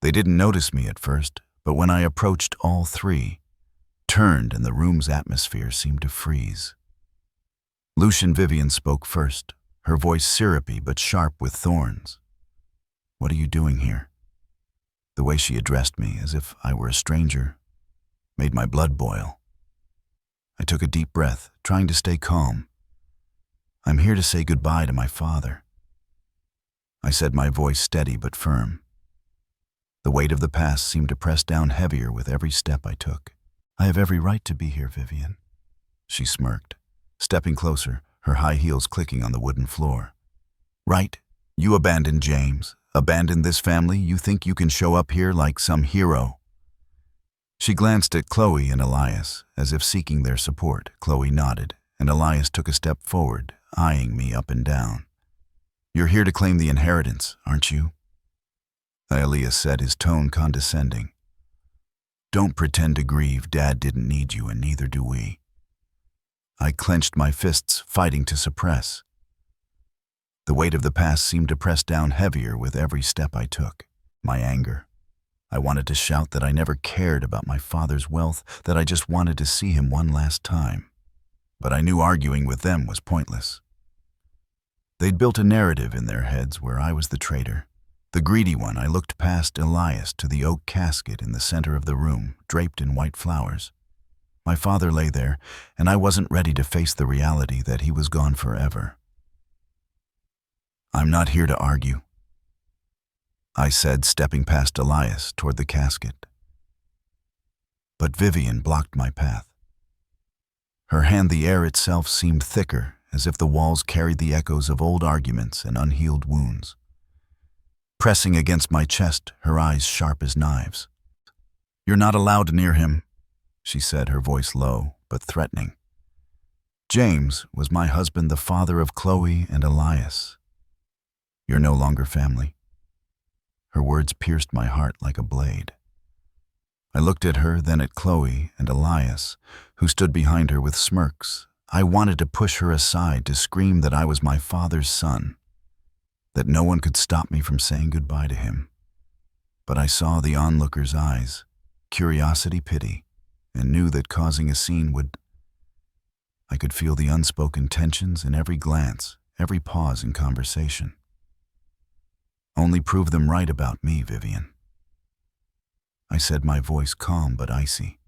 They didn't notice me at first, but when I approached, all three turned and the room's atmosphere seemed to freeze. Lucian Vivian spoke first, her voice syrupy but sharp with thorns. "What are you doing here?" The way she addressed me, as if I were a stranger, made my blood boil. I took a deep breath, trying to stay calm. "I'm here to say goodbye to my father," I said, my voice steady but firm. The weight of the past seemed to press down heavier with every step I took. "I have every right to be here, Vivian," she smirked, stepping closer, her high heels clicking on the wooden floor. "Right? You abandoned James, abandoned this family. You think you can show up here like some hero?" She glanced at Chloe and Elias, as if seeking their support. Chloe nodded, and Elias took a step forward, eyeing me up and down. "You're here to claim the inheritance, aren't you?" Elias said, his tone condescending. "Don't pretend to grieve. Dad didn't need you, and neither do we." I clenched my fists, fighting to suppress. The weight of the past seemed to press down heavier with every step I took. My anger. I wanted to shout that I never cared about my father's wealth, that I just wanted to see him one last time. But I knew arguing with them was pointless. They'd built a narrative in their heads where I was the traitor, the greedy one. I looked past Elias to the oak casket in the center of the room, draped in white flowers. My father lay there, and I wasn't ready to face the reality that he was gone forever. "I'm not here to argue," I said, stepping past Elias toward the casket. But Vivian blocked my path. Her hand, the air itself, seemed thicker, as if the walls carried the echoes of old arguments and unhealed wounds. Pressing against my chest, her eyes sharp as knives. "You're not allowed near him," she said, her voice low but threatening. "James was my husband, the father of Chloe and Elias. You're no longer family." Her words pierced my heart like a blade. I looked at her, then at Chloe and Elias, who stood behind her with smirks. I wanted to push her aside, to scream that I was my father's son, that no one could stop me from saying goodbye to him. But I saw the onlooker's eyes, curiosity, pity, and knew that causing a scene would... I could feel the unspoken tensions in every glance, every pause in conversation. "Only prove them right about me, Vivian," I said, my voice calm but icy.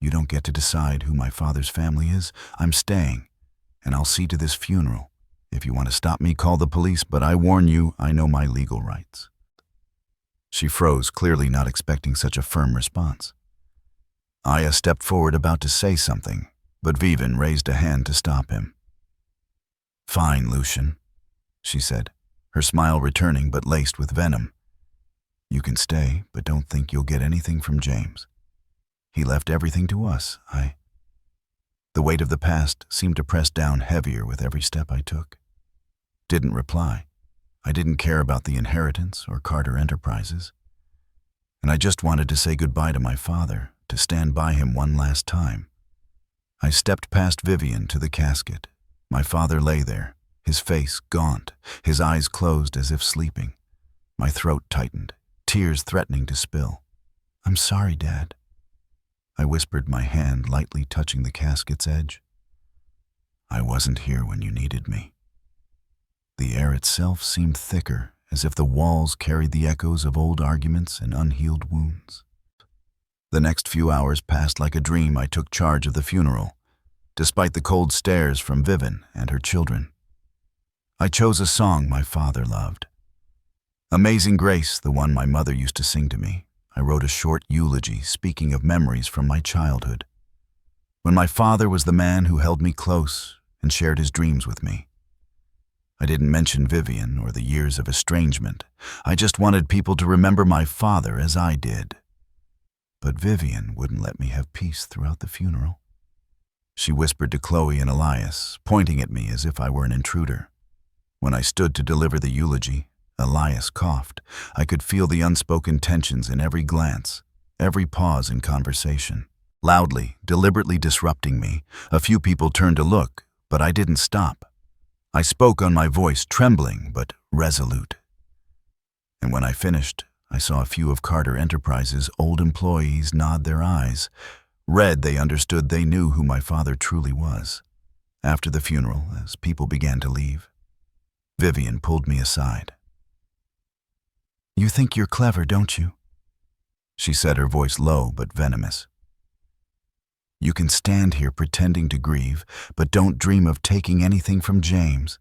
"You don't get to decide who my father's family is. I'm staying, and I'll see to this funeral. If you want to stop me, call the police, but I warn you, I know my legal rights." She froze, clearly not expecting such a firm response. Aya stepped forward, about to say something, but Vivian raised a hand to stop him. "Fine, Lucian," she said, her smile returning but laced with venom. "You can stay, but don't think you'll get anything from James. He left everything to us. The weight of the past seemed to press down heavier with every step I took. Didn't reply. I didn't care about the inheritance or Carter Enterprises. And I just wanted to say goodbye to my father, to stand by him one last time. I stepped past Vivian to the casket. My father lay there, his face gaunt, his eyes closed as if sleeping. My throat tightened, tears threatening to spill. "I'm sorry, Dad," I whispered, my hand lightly touching the casket's edge. "I wasn't here when you needed me." The air itself seemed thicker, as if the walls carried the echoes of old arguments and unhealed wounds. The next few hours passed like a dream. I took charge of the funeral, despite the cold stares from Vivian and her children. I chose a song my father loved. Amazing Grace, the one my mother used to sing to me. I wrote a short eulogy speaking of memories from my childhood, when my father was the man who held me close, and shared his dreams with me. I didn't mention Vivian or the years of estrangement. I just wanted people to remember my father as I did. But Vivian wouldn't let me have peace throughout the funeral. She whispered to Chloe and Elias, pointing at me as if I were an intruder. When I stood to deliver the eulogy, Elias coughed. I could feel the unspoken tensions in every glance, every pause in conversation. Loudly, deliberately disrupting me, a few people turned to look, but I didn't stop. I spoke on my voice, trembling but resolute. And when I finished, I saw a few of Carter Enterprises' old employees nod their eyes. Read they understood they knew who my father truly was. After the funeral, as people began to leave, Vivian pulled me aside. "You think you're clever, don't you?" She said, her voice low but venomous. "You can stand here pretending to grieve, but don't dream of taking anything from James.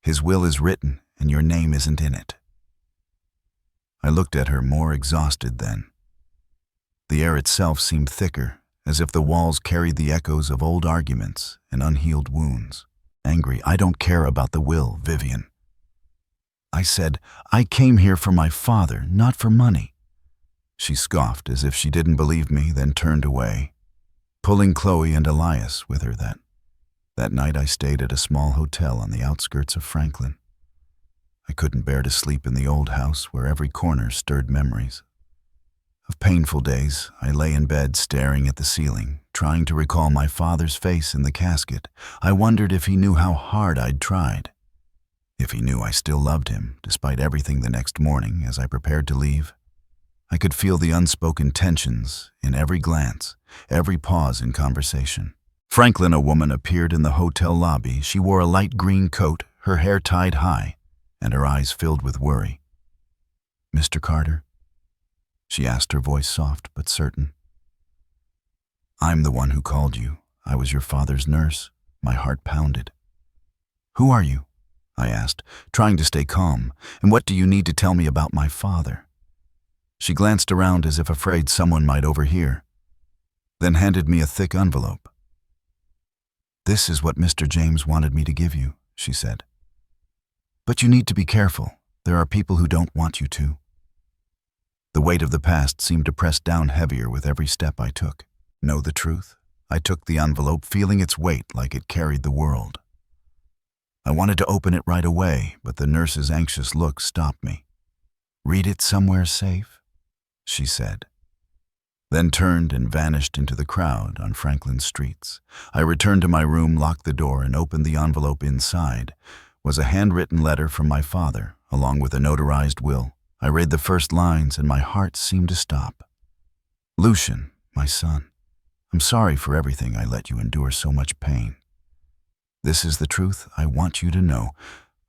His will is written, and your name isn't in it." I looked at her, more exhausted then. The air itself seemed thicker, as if the walls carried the echoes of old arguments and unhealed wounds. Angry, "I don't care about the will, Vivian." I said, "I came here for my father, not for money." She scoffed as if she didn't believe me, then turned away, pulling Chloe and Elias with her. That night I stayed at a small hotel on the outskirts of Franklin. I couldn't bear to sleep in the old house where every corner stirred memories. Of painful days, I lay in bed staring at the ceiling, trying to recall my father's face in the casket. I wondered if he knew how hard I'd tried. If he knew I still loved him, despite everything. The next morning, as I prepared to leave, I could feel the unspoken tensions in every glance, every pause in conversation. Franklin, a woman, appeared in the hotel lobby. She wore a light green coat, her hair tied high, and her eyes filled with worry. "Mr. Carter?" she asked, her voice soft but certain. "I'm the one who called you. I was your father's nurse." My heart pounded. "Who are you?" I asked, trying to stay calm. "And what do you need to tell me about my father?" She glanced around as if afraid someone might overhear, then handed me a thick envelope. "This is what Mr. James wanted me to give you," she said. "But you need to be careful. There are people who don't want you to." The weight of the past seemed to press down heavier with every step I took. Know the truth? I took the envelope, feeling its weight like it carried the world. I wanted to open it right away, but the nurse's anxious look stopped me. "Read it somewhere safe," she said, then turned and vanished into the crowd on Franklin's streets. I returned to my room, locked the door, and opened the envelope. Inside was a handwritten letter from my father, along with a notarized will. I read the first lines and my heart seemed to stop. "Lucian, my son, I'm sorry for everything. I let you endure so much pain. This is the truth I want you to know."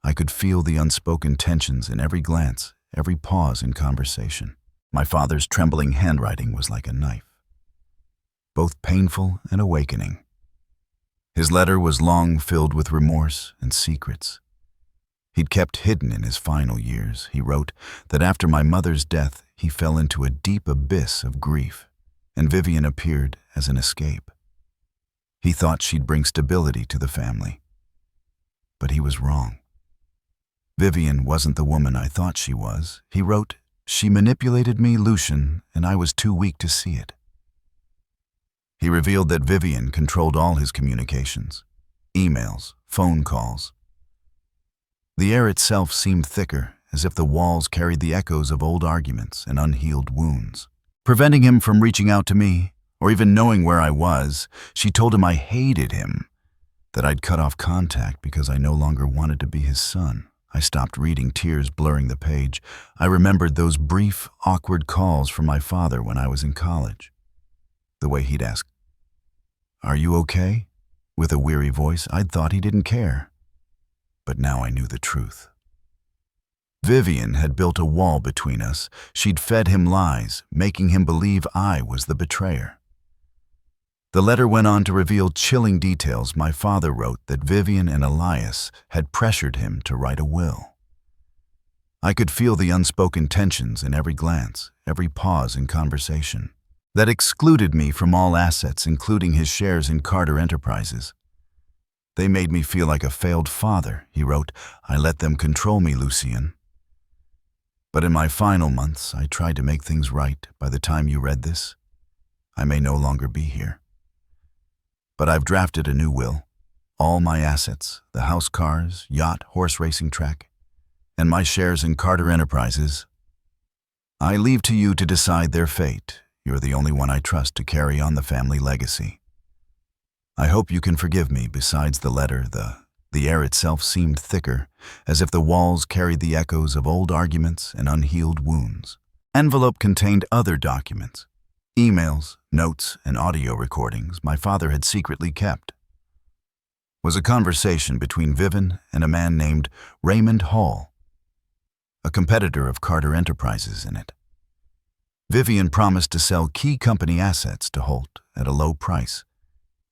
I could feel the unspoken tensions in every glance, every pause in conversation. My father's trembling handwriting was like a knife, both painful and awakening. His letter was long, filled with remorse and secrets he'd kept hidden in his final years. He wrote that after my mother's death, he fell into a deep abyss of grief, and Vivian appeared as an escape. He thought she'd bring stability to the family, but he was wrong. Vivian wasn't the woman I thought she was. He wrote, "She manipulated me, Lucian, and I was too weak to see it." He revealed that Vivian controlled all his communications, emails, phone calls. The air itself seemed thicker, as if the walls carried the echoes of old arguments and unhealed wounds. Preventing him from reaching out to me, or even knowing where I was, she told him I hated him, that I'd cut off contact because I no longer wanted to be his son. I stopped reading, tears blurring the page. I remembered those brief, awkward calls from my father when I was in college. The way he'd ask, "Are you okay?" with a weary voice. I'd thought he didn't care. But now I knew the truth. Vivian had built a wall between us. She'd fed him lies, making him believe I was the betrayer. The letter went on to reveal chilling details. My father wrote that Vivian and Elias had pressured him to write a will. I could feel the unspoken tensions in every glance, every pause in conversation, that excluded me from all assets, including his shares in Carter Enterprises. They made me feel like a failed father, he wrote. I let them control me, Lucien. But in my final months, I tried to make things right. By the time you read this, I may no longer be here. But I've drafted a new will. All my assets, the house, cars, yacht, horse racing track, and my shares in Carter Enterprises, I leave to you to decide their fate. You're the only one I trust to carry on the family legacy. I hope you can forgive me. Besides the letter, the air itself seemed thicker, as if the walls carried the echoes of old arguments and unhealed wounds. Envelope contained other documents, emails, notes, and audio recordings my father had secretly kept. Was a conversation between Vivian and a man named Raymond Hall, a competitor of Carter Enterprises in it. Vivian promised to sell key company assets to Holt at a low price,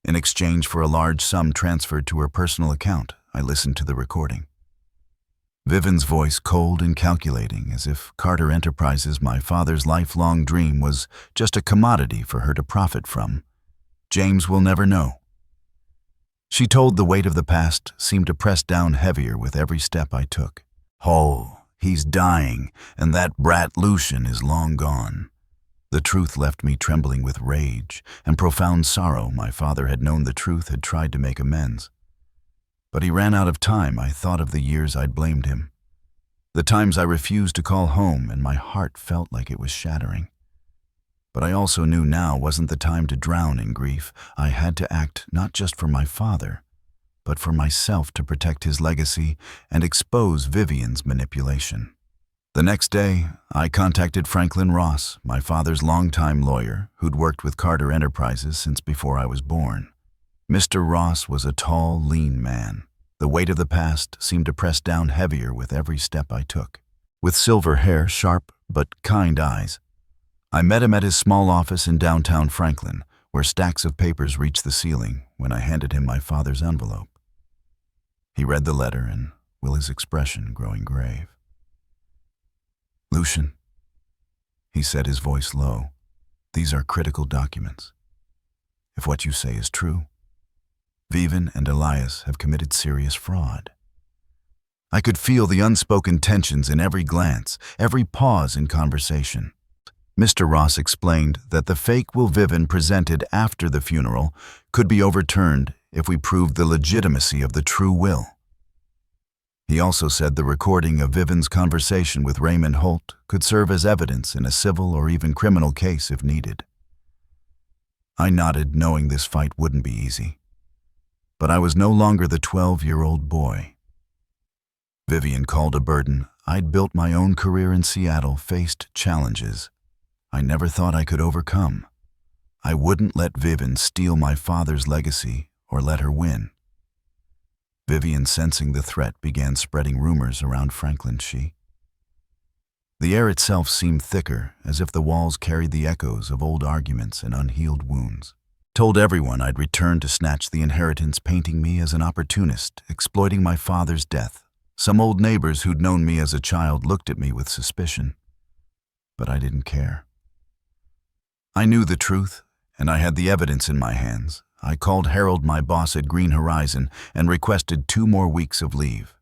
in exchange for a large sum transferred to her personal account. I listened to the recording. Vivian's voice cold and calculating, as if Carter Enterprises, my father's lifelong dream, was just a commodity for her to profit from. James will never know. She told the weight of the past seemed to press down heavier with every step I took. Hull, he's dying, and that brat Lucien is long gone. The truth left me trembling with rage and profound sorrow. My father had known the truth, had tried to make amends. But he ran out of time. I thought of the years I'd blamed him, the times I refused to call home, and my heart felt like it was shattering. But I also knew now wasn't the time to drown in grief. I had to act not just for my father, but for myself, to protect his legacy and expose Vivian's manipulation. The next day, I contacted Franklin Ross, my father's longtime lawyer, who'd worked with Carter Enterprises since before I was born. Mr. Ross was a tall, lean man. The weight of the past seemed to press down heavier with every step I took. With silver hair, sharp but kind eyes, I met him at his small office in downtown Franklin, where stacks of papers reached the ceiling when I handed him my father's envelope. He read the letter, and with his expression growing grave. Lucien, he said, his voice low, these are critical documents. If what you say is true, Vivian and Elias have committed serious fraud. I could feel the unspoken tensions in every glance, every pause in conversation. Mr. Ross explained that the fake will Vivian presented after the funeral could be overturned if we proved the legitimacy of the true will. He also said the recording of Vivian's conversation with Raymond Holt could serve as evidence in a civil or even criminal case if needed. I nodded, knowing this fight wouldn't be easy. But I was no longer the 12-year-old boy. Vivian called a burden. I'd built my own career in Seattle, faced challenges I never thought I could overcome. I wouldn't let Vivian steal my father's legacy or let her win. Vivian, sensing the threat, began spreading rumors around Franklin. The air itself seemed thicker, as if the walls carried the echoes of old arguments and unhealed wounds. Told everyone I'd returned to snatch the inheritance, painting me as an opportunist, exploiting my father's death. Some old neighbors who'd known me as a child looked at me with suspicion, but I didn't care. I knew the truth, and I had the evidence in my hands. I called Harold, my boss at Green Horizon, and requested 2 more weeks of leave.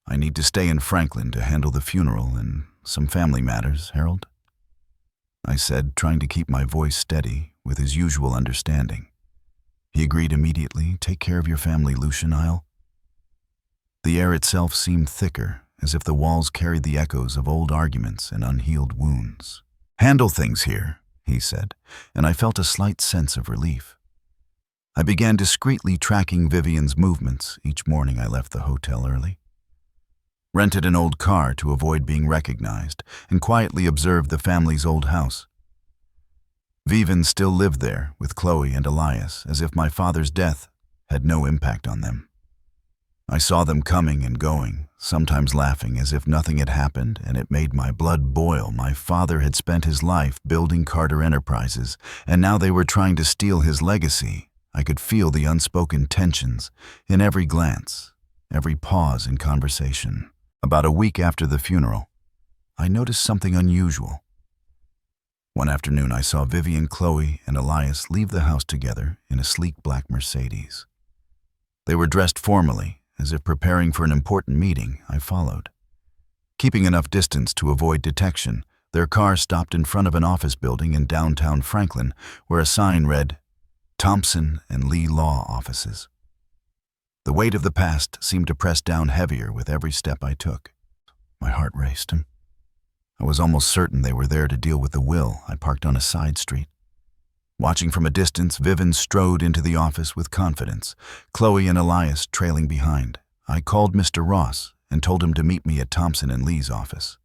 I need to stay in Franklin to handle the funeral and some family matters, Harold, I said, trying to keep my voice steady with his usual understanding. He agreed immediately. Take care of your family, Lucien. The air itself seemed thicker, as if the walls carried the echoes of old arguments and unhealed wounds. Handle things here, he said, and I felt a slight sense of relief. I began discreetly tracking Vivian's movements. Each morning I left the hotel early, rented an old car to avoid being recognized, and quietly observed the family's old house. Vivian still lived there with Chloe and Elias, as if my father's death had no impact on them. I saw them coming and going, sometimes laughing as if nothing had happened, and it made my blood boil. My father had spent his life building Carter Enterprises, and now they were trying to steal his legacy. I could feel the unspoken tensions in every glance, every pause in conversation. About a week after the funeral, I noticed something unusual. One afternoon, I saw Vivian, Chloe, and Elias leave the house together in a sleek black Mercedes. They were dressed formally, as if preparing for an important meeting. I followed. Keeping enough distance to avoid detection, their car stopped in front of an office building in downtown Franklin, where a sign read, Thompson and Lee Law Offices. The weight of the past seemed to press down heavier with every step I took. My heart raced. I was almost certain they were there to deal with the will. I parked on a side street. Watching from a distance, Vivian strode into the office with confidence, Chloe and Elias trailing behind. I called Mr. Ross and told him to meet me at Thompson and Lee's office.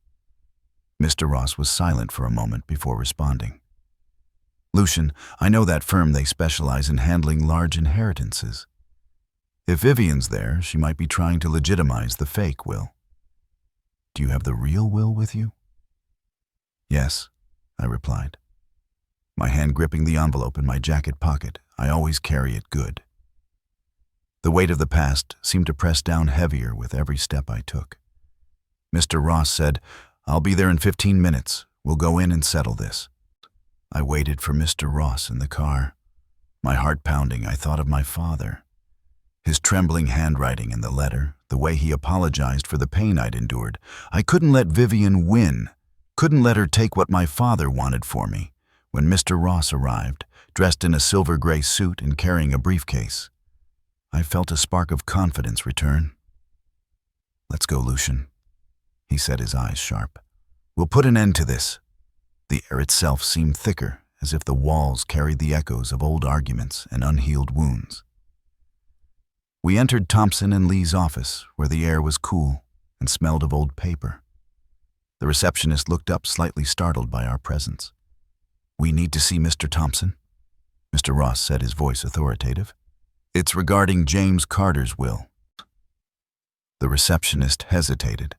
Mr. Ross was silent for a moment before responding. Lucian, I know that firm. They specialize in handling large inheritances. If Vivian's there, she might be trying to legitimize the fake will. Do you have the real will with you? Yes, I replied, my hand gripping the envelope in my jacket pocket. I always carry it good. The weight of the past seemed to press down heavier with every step I took. Mr. Ross said, I'll be there in 15 minutes. We'll go in and settle this. I waited for Mr. Ross in the car. My heart pounding, I thought of my father. His trembling handwriting in the letter, the way he apologized for the pain I'd endured. I couldn't let Vivian win, couldn't let her take what my father wanted for me. When Mr. Ross arrived, dressed in a silver-gray suit and carrying a briefcase, I felt a spark of confidence return. Let's go, Lucian, he said, his eyes sharp. We'll put an end to this. The air itself seemed thicker, as if the walls carried the echoes of old arguments and unhealed wounds. We entered Thompson and Lee's office, where the air was cool and smelled of old paper. The receptionist looked up, slightly startled by our presence. We need to see Mr. Thompson, Mr. Ross said, his voice authoritative. It's regarding James Carter's will. The receptionist hesitated,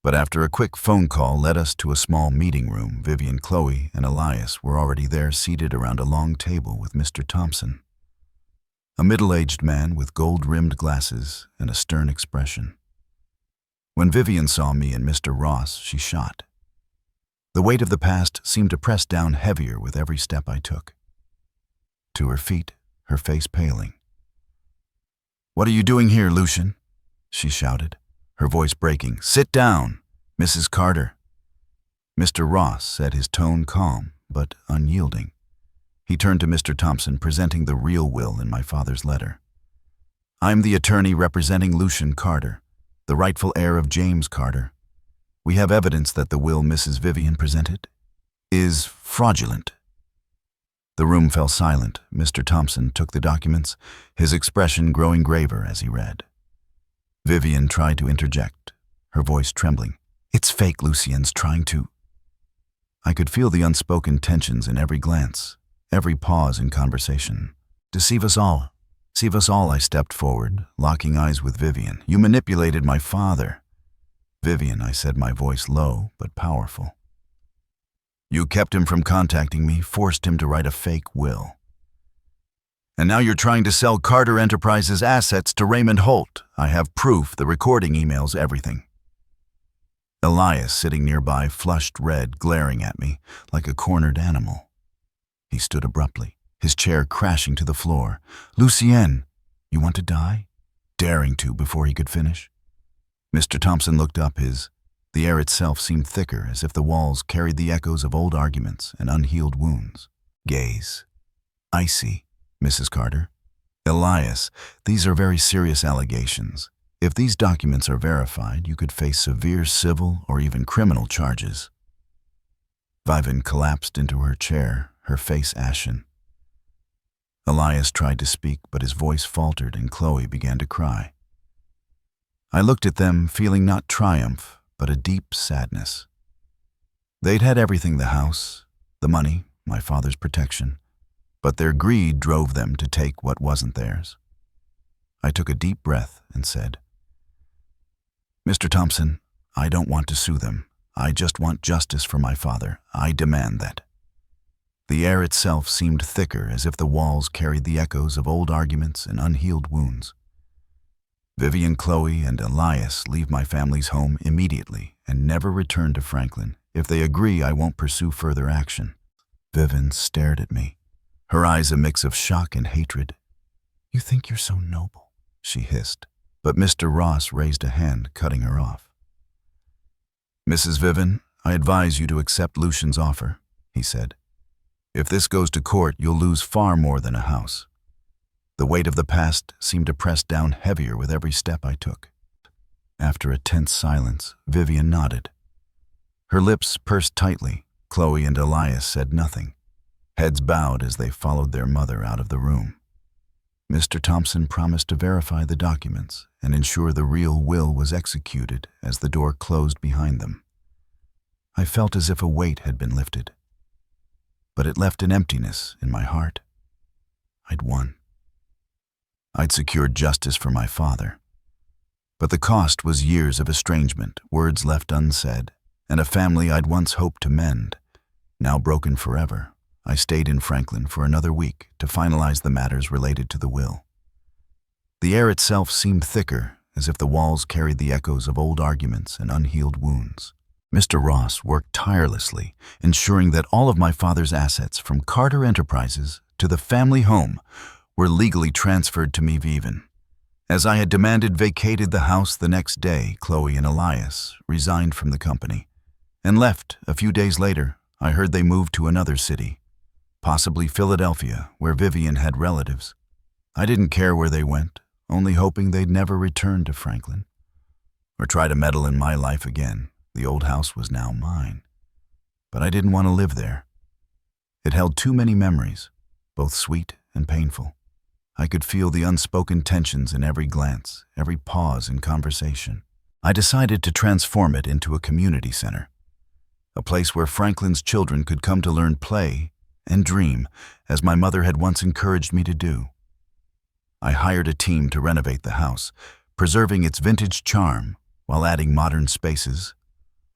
but after a quick phone call led us to a small meeting room. Vivian, Chloe, and Elias were already there, seated around a long table with Mr. Thompson, a middle-aged man with gold-rimmed glasses and a stern expression. When Vivian saw me and Mr. Ross, she shot. The weight of the past seemed to press down heavier with every step I took. To her feet, her face paling. What are you doing here, Lucian? She shouted, her voice breaking. Sit down, Mrs. Carter. Mr. Ross said, his tone calm but unyielding. He turned to Mr. Thompson, presenting the real will in my father's letter. I'm the attorney representing Lucian Carter, the rightful heir of James Carter. We have evidence that the will Mrs. Vivian presented is fraudulent. The room fell silent. Mr. Thompson took the documents, his expression growing graver as he read. Vivian tried to interject, her voice trembling. It's fake. Lucian's trying to... I could feel the unspoken tensions in every glance, every pause in conversation. Deceive us all. Deceive us all. I stepped forward, locking eyes with Vivian. You manipulated my father. Vivian, I said, my voice low but powerful. You kept him from contacting me, forced him to write a fake will. And now you're trying to sell Carter Enterprises' assets to Raymond Holt. I have proof, the recording emails, everything. Elias, sitting nearby, flushed red, glaring at me like a cornered animal. He stood abruptly, his chair crashing to the floor. Lucien, you want to die? Daring to before he could finish. Mr. Thompson looked up, the air itself seemed thicker, as if the walls carried the echoes of old arguments and unhealed wounds. Gaze. Icy, Mrs. Carter. Elias, these are very serious allegations. If these documents are verified, you could face severe civil or even criminal charges. Vivian collapsed into her chair, her face ashen. Elias tried to speak, but his voice faltered and Chloe began to cry. I looked at them, feeling not triumph, but a deep sadness. They'd had everything, the house, the money, my father's protection, but their greed drove them to take what wasn't theirs. I took a deep breath and said, Mr. Thompson, I don't want to sue them. I just want justice for my father. I demand that. The air itself seemed thicker, as if the walls carried the echoes of old arguments and unhealed wounds. Vivian, Chloe, and Elias leave my family's home immediately and never return to Franklin. If they agree, I won't pursue further action. Vivian stared at me, her eyes a mix of shock and hatred. You think you're so noble? she hissed, but Mr. Ross raised a hand, cutting her off. "Mrs. Vivian, I advise you to accept Lucian's offer," he said. "If this goes to court, you'll lose far more than a house." The weight of the past seemed to press down heavier with every step I took. After a tense silence, Vivian nodded. Her lips pursed tightly. Chloe and Elias said nothing. Heads bowed as they followed their mother out of the room. Mr. Thompson promised to verify the documents and ensure the real will was executed as the door closed behind them. I felt as if a weight had been lifted, but it left an emptiness in my heart. I'd won. I'd secured justice for my father. But the cost was years of estrangement, words left unsaid, and a family I'd once hoped to mend, now broken forever. I stayed in Franklin for another week to finalize the matters related to the will. The air itself seemed thicker, as if the walls carried the echoes of old arguments and unhealed wounds. Mr. Ross worked tirelessly, ensuring that all of my father's assets, from Carter Enterprises to the family home, were legally transferred to me Vivian. As I had demanded vacated the house the next day, Chloe and Elias resigned from the company and left. A few days later, I heard they moved to another city, possibly Philadelphia, where Vivian had relatives. I didn't care where they went, only hoping they'd never return to Franklin or try to meddle in my life again. The old house was now mine, but I didn't want to live there. It held too many memories, both sweet and painful. I could feel the unspoken tensions in every glance, every pause in conversation. I decided to transform it into a community center, a place where Franklin's children could come to learn, play, and dream, as my mother had once encouraged me to do. I hired a team to renovate the house, preserving its vintage charm while adding modern spaces,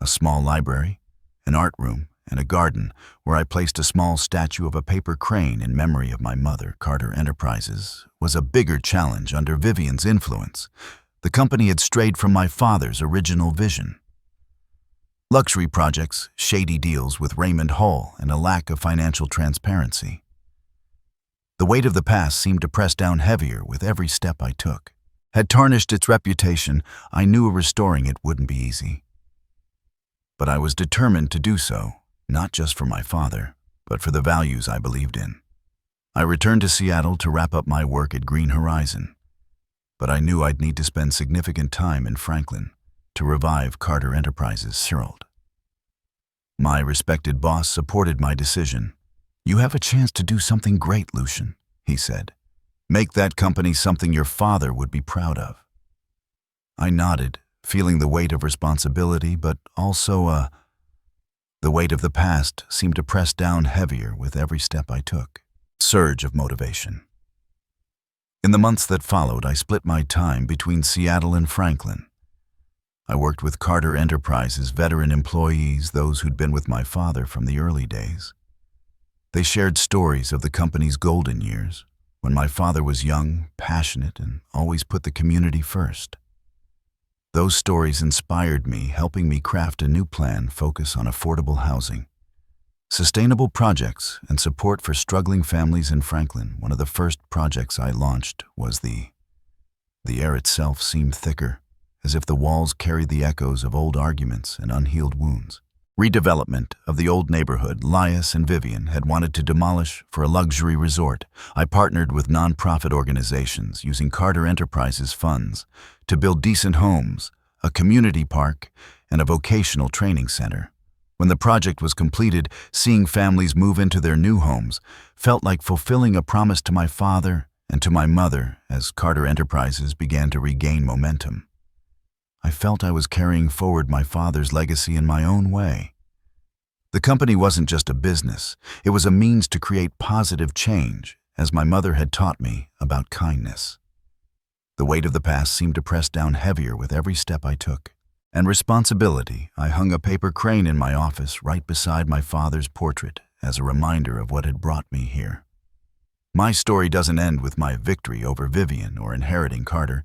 a small library, an art room, and a garden where I placed a small statue of a paper crane in memory of my mother. Carter Enterprises was a bigger challenge under Vivian's influence. The company had strayed from my father's original vision. Luxury projects, shady deals with Raymond Hull, and a lack of financial transparency. The weight of the past seemed to press down heavier with every step I took. Had tarnished its reputation, I knew restoring it wouldn't be easy. But I was determined to do so, not just for my father, but for the values I believed in. I returned to Seattle to wrap up my work at Green Horizon, but I knew I'd need to spend significant time in Franklin to revive Carter Enterprises. My respected boss supported my decision. "You have a chance to do something great, Lucian," he said. "Make that company something your father would be proud of." I nodded, feeling the weight of responsibility, but also the weight of the past seemed to press down heavier with every step I took. Surge of motivation. In the months that followed, I split my time between Seattle and Franklin. I worked with Carter Enterprises veteran employees, those who'd been with my father from the early days. They shared stories of the company's golden years, when my father was young, passionate, and always put the community first. Those stories inspired me, helping me craft a new plan focused on affordable housing, sustainable projects, and support for struggling families in Franklin. One of the first projects I launched was the air itself seemed thicker, as if the walls carried the echoes of old arguments and unhealed wounds. Redevelopment of the old neighborhood Elias and Vivian had wanted to demolish for a luxury resort. I partnered with nonprofit organizations using Carter Enterprises funds to build decent homes, a community park, and a vocational training center. When the project was completed, seeing families move into their new homes felt like fulfilling a promise to my father and to my mother as Carter Enterprises began to regain momentum. I felt I was carrying forward my father's legacy in my own way. The company wasn't just a business, it was a means to create positive change, as my mother had taught me about kindness. The weight of the past seemed to press down heavier with every step I took. And responsibility. I hung a paper crane in my office right beside my father's portrait as a reminder of what had brought me here. My story doesn't end with my victory over Vivian or inheriting Carter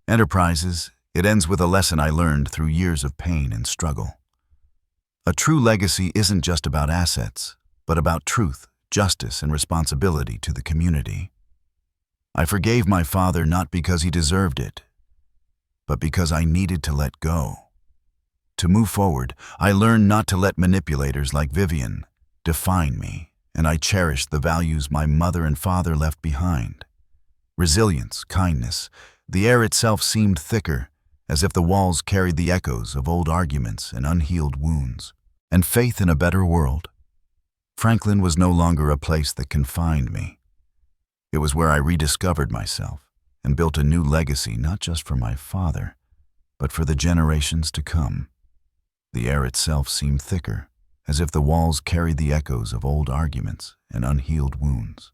Enterprises. It ends with a lesson I learned through years of pain and struggle. A true legacy isn't just about assets, but about truth, justice, and responsibility to the community. I forgave my father not because he deserved it, but because I needed to let go. To move forward, I learned not to let manipulators like Vivian define me, and I cherished the values my mother and father left behind. Resilience, kindness, the air itself seemed thicker, as if the walls carried the echoes of old arguments and unhealed wounds. And faith in a better world. Franklin was no longer a place that confined me. It was where I rediscovered myself and built a new legacy not just for my father, but for the generations to come. The air itself seemed thicker, as if the walls carried the echoes of old arguments and unhealed wounds.